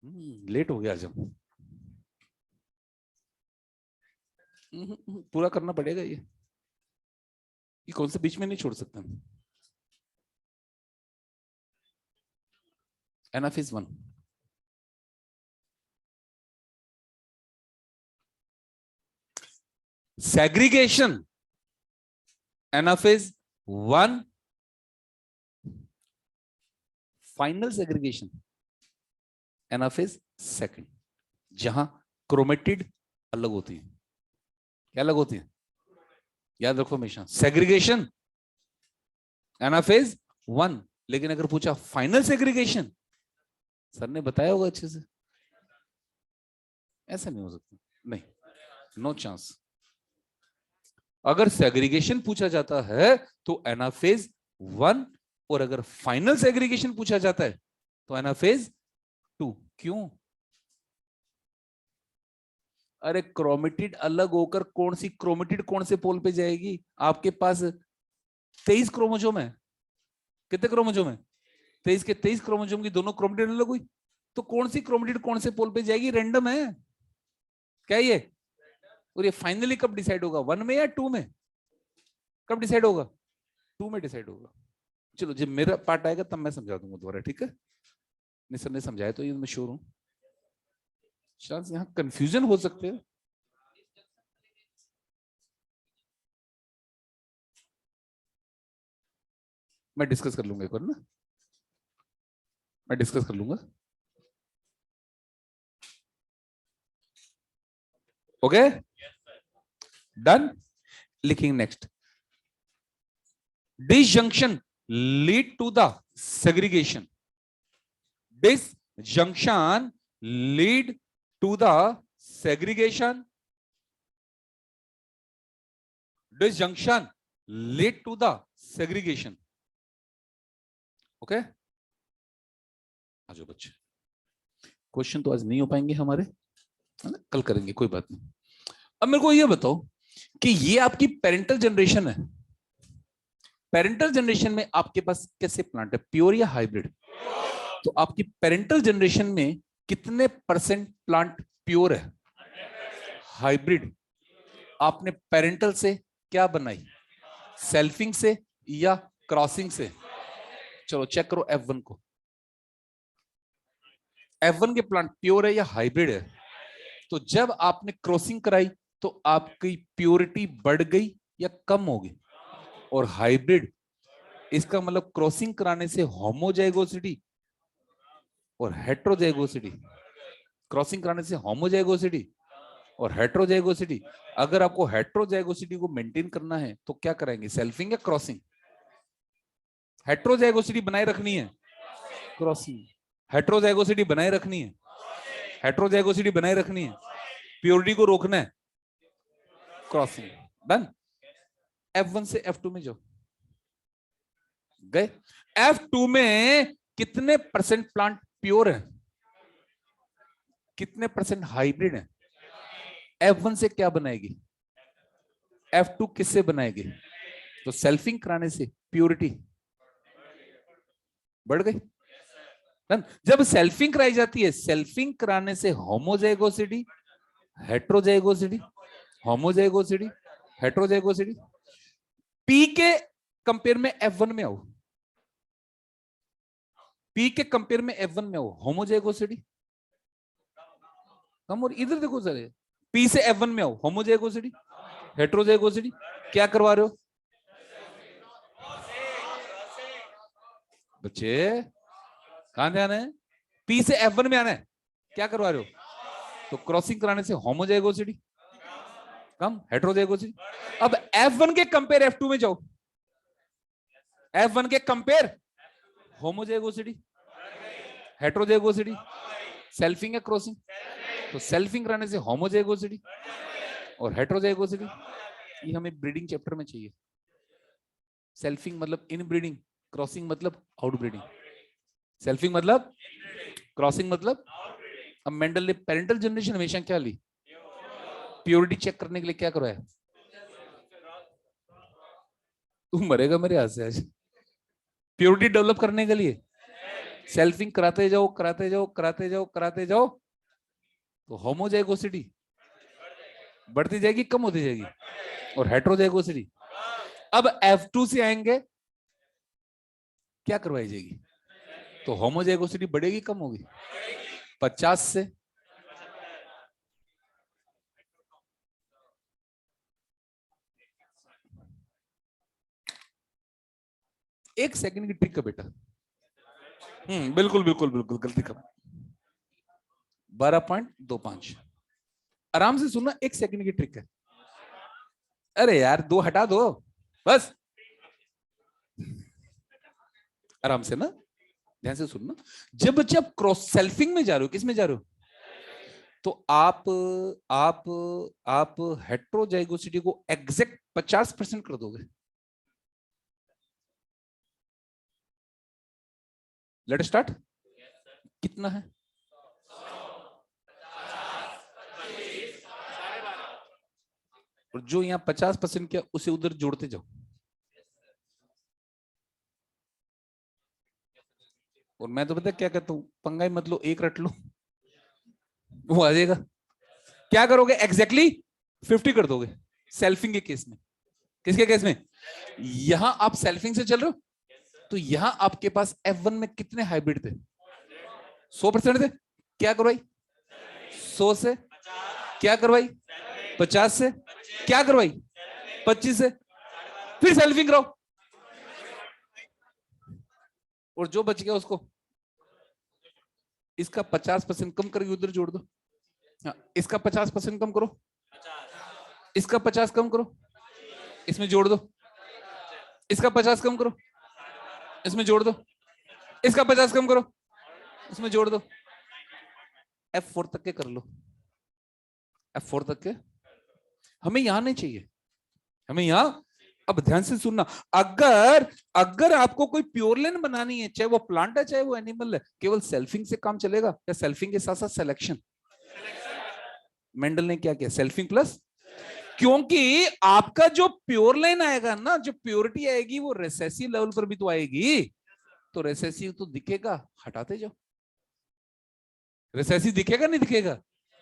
A: लेट हो गया आज हम, पूरा करना पड़ेगा ये कौन से बीच में नहीं छोड़ सकते हम। Anaphase 1, segregation anaphase one final segregation, anaphase second, जहां क्रोमेटिड अलग होती है। क्या अलग होती है? याद रखो हमेशा, सेग्रीगेशन एनाफेज वन। लेकिन अगर पूछा फाइनल सेग्रीगेशन, सर ने बताया होगा अच्छे से, ऐसा नहीं हो सकता, नहीं, नो चांस। अगर सेग्रीगेशन पूछा जाता है तो एनाफेज वन, और अगर फाइनल सेग्रीगेशन पूछा जाता है तो एनाफेज टू। क्यों? अरे क्रोमेटिड अलग होकर कौन सी क्रोमेटिड कौन से पोल पे जाएगी? आपके पास 23 क्रोमोसोम है। कितने क्रोमोसोम है? 23 के 23 क्रोमोसोम की दोनों क्रोमेटिड अलग हुई, तो कौन सी क्रोमेटिड कौन से पोल पे जाएगी? रैंडम है क्या ये? और ये फाइनली कब डिसाइड होगा, वन में या टू में? कब डिसाइड होगा? टू में डिसाइड होगा। चलो जब मेरा पार्ट आएगा तब मैं समझा दूंगा दोबारा, ठीक है? नहीं सर ने समझाया तो ये मैं श्योर हूं, शायद यहाँ कंफ्यूजन हो सकते हैं। मैं डिस्कस कर लूंगा एक बार ना, मैं डिस्कस कर लूंगा। Okay, done. लिखेंगे next, disjunction lead to the segregation, disjunction lead to the segregation, disjunction lead to the segregation। Okay, आ जाओ बच्चे, क्वेश्चन तो आज नहीं हो पाएंगे हमारे, है ना? कल करेंगे, कोई बात नहीं। अब मेरे को ये बताओ कि ये आपकी पेरेंटल जनरेशन है, पेरेंटल जनरेशन में आपके पास कैसे प्लांट है, प्योर या हाइब्रिड? तो आपकी पेरेंटल जनरेशन में कितने परसेंट प्लांट प्योर है? हाइब्रिड। आपने पेरेंटल से क्या बनाई, सेल्फिंग से या क्रॉसिंग से? चलो चेक करो F1 को, F1 के प्लांट प्योर है या हाइब्रिड है? तो जब आपने क्रॉसिंग कराई तो आपकी प्योरिटी बढ़ गई या कम हो गई? और हाइब्रिड, इसका मतलब क्रॉसिंग कराने से होमोजाइगोसिटी और हेट्रोजाइगोसिटी, क्रॉसिंग कराने से होमोजाइगोसिटी और हेट्रोजाइगोसिटी। अगर आपको हेट्रोजाइगोसिटी को मेंटेन करना है तो क्या कराएंगे, सेल्फिंग या क्रॉसिंग? हेट्रोजाइगोसिटी बनाए रखनी है, क्रॉसिंग। हेट्रोजाइगोसिटी बनाए रखनी है, हेट्रोजाइगोसिटी बनाए रखनी है, प्योरिटी को रोकना है, क्रॉसिंग। डन। F1 से F2 में जाओ, गए। F2 में कितने परसेंट प्लांट प्योर है, कितने परसेंट हाइब्रिड है? F1 से क्या बनाएगी, F2 किससे बनाएगी? तो सेल्फिंग कराने से प्योरिटी बढ़ गई। जब सेल्फिंग कराई जाती है, सेल्फिंग कराने से homozygosity, heterozygosity, homozygosity, heterozygosity. P के कंपेयर में F1 में आओ, पी के कंपेयर में F1 में आओ, होमोजाइगोसिटी कम। और इधर देखो सर, पी से F1 में आओ, होमोजाइगोसिटी, हेट्रोजाइगोसिटी। क्या करवा रहे हो बच्चे, कहां ध्यान है? पी से F1 में आना है, क्या करवा रहे हो? तो क्रॉसिंग कराने से होमोजाइगोसिटी कम, हेट्रोजाइगोसिटी। अब F1 के कंपेयर F2 में जाओ, F1 के कंपेयर होमोजाइगोसिटी, हेट्रोजाइगोसिटी, सेल्फिंग या क्रॉसिंग? तो सेल्फिंग कराने से होमोजाइगोसिटी और हेट्रोजाइगोसिटी। ये हमें ब्रीडिंग चैप्टर में चाहिए। सेल्फिंग मतलब इन ब्रीडिंग, क्रॉसिंग मतलब आउट ब्रीडिंग। सेल्फिंग मतलब, क्रॉसिंग मतलब। अब मेंडल ने पेरेंटल जनरेशन हमेशा क्या ली, प्योरिटी चेक करने के लिए क्या करवाया? तू मरेगा मेरे हाथ से आज। प्योरिटी डेवलप करने के लिए सेल्फिंग कराते जाओ, कराते जाओ, कराते जाओ, कराते जाओ, तो होमोजाइगोसिटी बढ़ती जाएगी, कम होती जाएगी? और हेट्रोजाइगोसिटी। अब F2 से आएंगे, क्या करवाई जाएगी? तो होमोजाइगोसिटी बढ़ेगी, कम होगी? 50 से 1 सेकंड की ट्रिक का बेटा। बिल्कुल बिल्कुल बिल्कुल गलती का। 12.25। आराम से सुनना, 1 सेकंड की ट्रिक है। अरे यार 2 हटा दो बस, आराम से ना, ध्यान से सुनना। जब बच्चे आप क्रॉस सेल्फिंग में जा रहे हो, किस में जा रहे हो, तो आप आप हेट्रोजाइगोसिटी को एग्जैक्ट 50% कर दोगे। Let start. कितना है? और जो यहाँ 50% किया उसे उधर जोड़ते जाओ, और मैं तो पता क्या कहता हूँ, पंगा ही मत लो, एक रट लो, वो आ जाएगा। क्या करोगे एग्जैक्टली 50 कर दोगे सेल्फिंग के केस में। किसके केस में? यहां आप सेल्फिंग से चल रहे हो, तो यहां आपके पास F1 में कितने हाइब्रिड थे? 100% थे। क्या करवाई? 100 से। क्या करवाई? 50 से। क्या करवाई? 25 से। फिर सेल्फिंग कराओ, और जो बच गया उसको इसका 50% कम करके उधर जोड़ दो। हाँ, इसका 50% कम करो, इसका 50 कम करो, इसमें जोड़ दो, इसका 50 कम करो, इसमें जोड़ दो, इसका 50 कम करो, इसमें जोड़ दो। F4 तक के कर लो, F4 तक के। हमें यहां नहीं चाहिए, हमें यहां। अब ध्यान से सुनना, अगर अगर आपको कोई प्योर लाइन बनानी है, चाहे वो प्लांट है चाहे वो एनिमल है, केवल सेल्फिंग से काम चलेगा या सेल्फिंग के साथ साथ सिलेक्शन? मेंडल ने क्या किया? Selfing plus. क्योंकि आपका जो प्योर लाइन आएगा ना, जो प्योरिटी आएगी वो रेसेसिव लेवल पर भी तो आएगी, तो रेसेसिव तो दिखेगा, हटाते जाओ। रिसेसिव दिखेगा नहीं दिखेगा,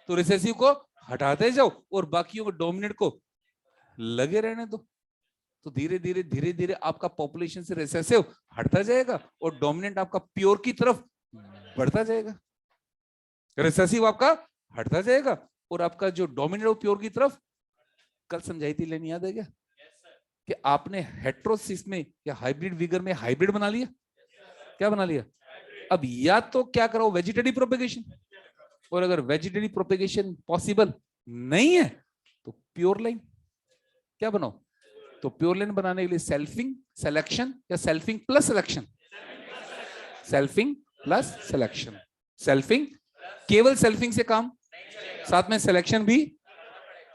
A: तो रिसेसिव को हटाते जाओ और बाकियों को डोमिनेट को लगे रहने दो। तो धीरे धीरे धीरे धीरे आपका पॉपुलेशन से रिसेसिव हटता जाएगा और डोमिनेंट आपका प्योर की तरफ बढ़ता जाएगा। रिसेसिव आपका हटता जाएगा और आपका जो डोमिनेंट प्योर की तरफ। कल समझाई थी लेनी, याद है क्या कि आपने हेट्रोसिस में या हाइब्रिड विगर में हाइब्रिड बना लिया? क्या बना लिया? अब या तो क्या करो, वेजिटेटिव प्रोपेगेशन, और अगर वेजिटेटिव प्रोपेगेशन पॉसिबल नहीं है तो प्योर लाइन। क्या बनाओ? तो प्योर लाइन बनाने के लिए सेल्फिंग सिलेक्शन या selfing plus selection? Selfing plus selection. Selfing, केवल सेल्फिंग से काम, साथ में सिलेक्शन भी,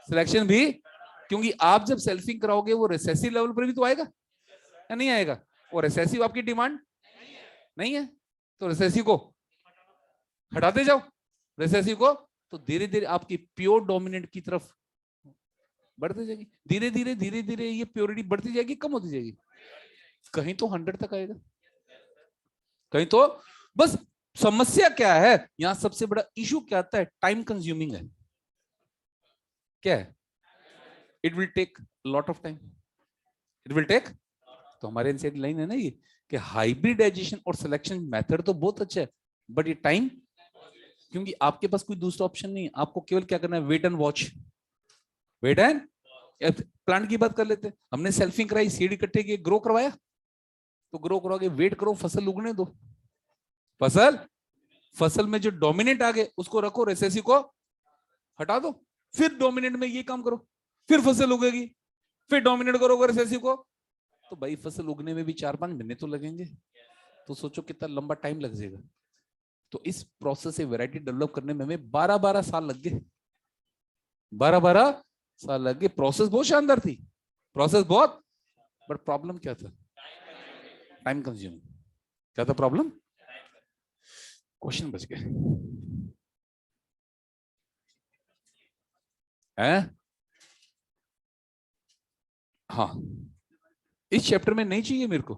A: सिलेक्शन भी। क्योंकि आप जब सेल्फिंग कराओगे वो रिसेसिव लेवल पर भी तो आएगा या नहीं आएगा? और रिसेसिव आपकी डिमांड नहीं है, तो रिसेसिव को हटाते जाओ, रिसेसिव को। तो धीरे धीरे आपकी प्योर डोमिनेंट की तरफ बढ़ती जाएगी, धीरे धीरे धीरे धीरे ये प्योरिटी बढ़ती जाएगी, कम होती जाएगी, कहीं तो 100 तक आएगा, कहीं तो। बस समस्या क्या है यहां, सबसे बड़ा इशू क्या आता है? टाइम कंज्यूमिंग है। क्या है? It will take lot of time, it will take. तो हमारे इनसाइड लाइन है ना ये, कि हाइब्रिडाइजेशन और सिलेक्शन मेथड तो बहुत अच्छा है, बट ये टाइम, क्योंकि आपके पास कोई दूसरा ऑप्शन नहीं है, आपको केवल क्या करना है? Wait and watch, wait and. Plant की बात कर लेते हैं, हमने सेल्फिंग कराई, सीड इकट्ठे किए, ग्रो करवाया, तो ग्रो करो के वेट करो, फसल उगने दो। फसल, फसल में जो डोमिनेंट आ गए उसको रखो, रेसेसिव को हटा दो, फिर डोमिनेंट में ये काम करो, फिर फसल उगेगी, फिर डोमिनेट करोगे रेसेसिव को, तो भाई फसल उगने में भी 4-5 महीने तो लगेंगे, तो सोचो कितना लंबा टाइम लग जाएगा। तो इस प्रोसेस से वैरायटी डेवलप करने में हमें 12-12 साल लग गए, 12-12 साल लग गए। प्रोसेस बहुत शानदार थी, प्रोसेस बहुत, बट प्रॉब्लम क्या था? Time consuming. क्या था प्रॉब्लम? क्वेश्चन बच गए हैं। हाँ, इस चैप्टर में नहीं चाहिए मेरे को,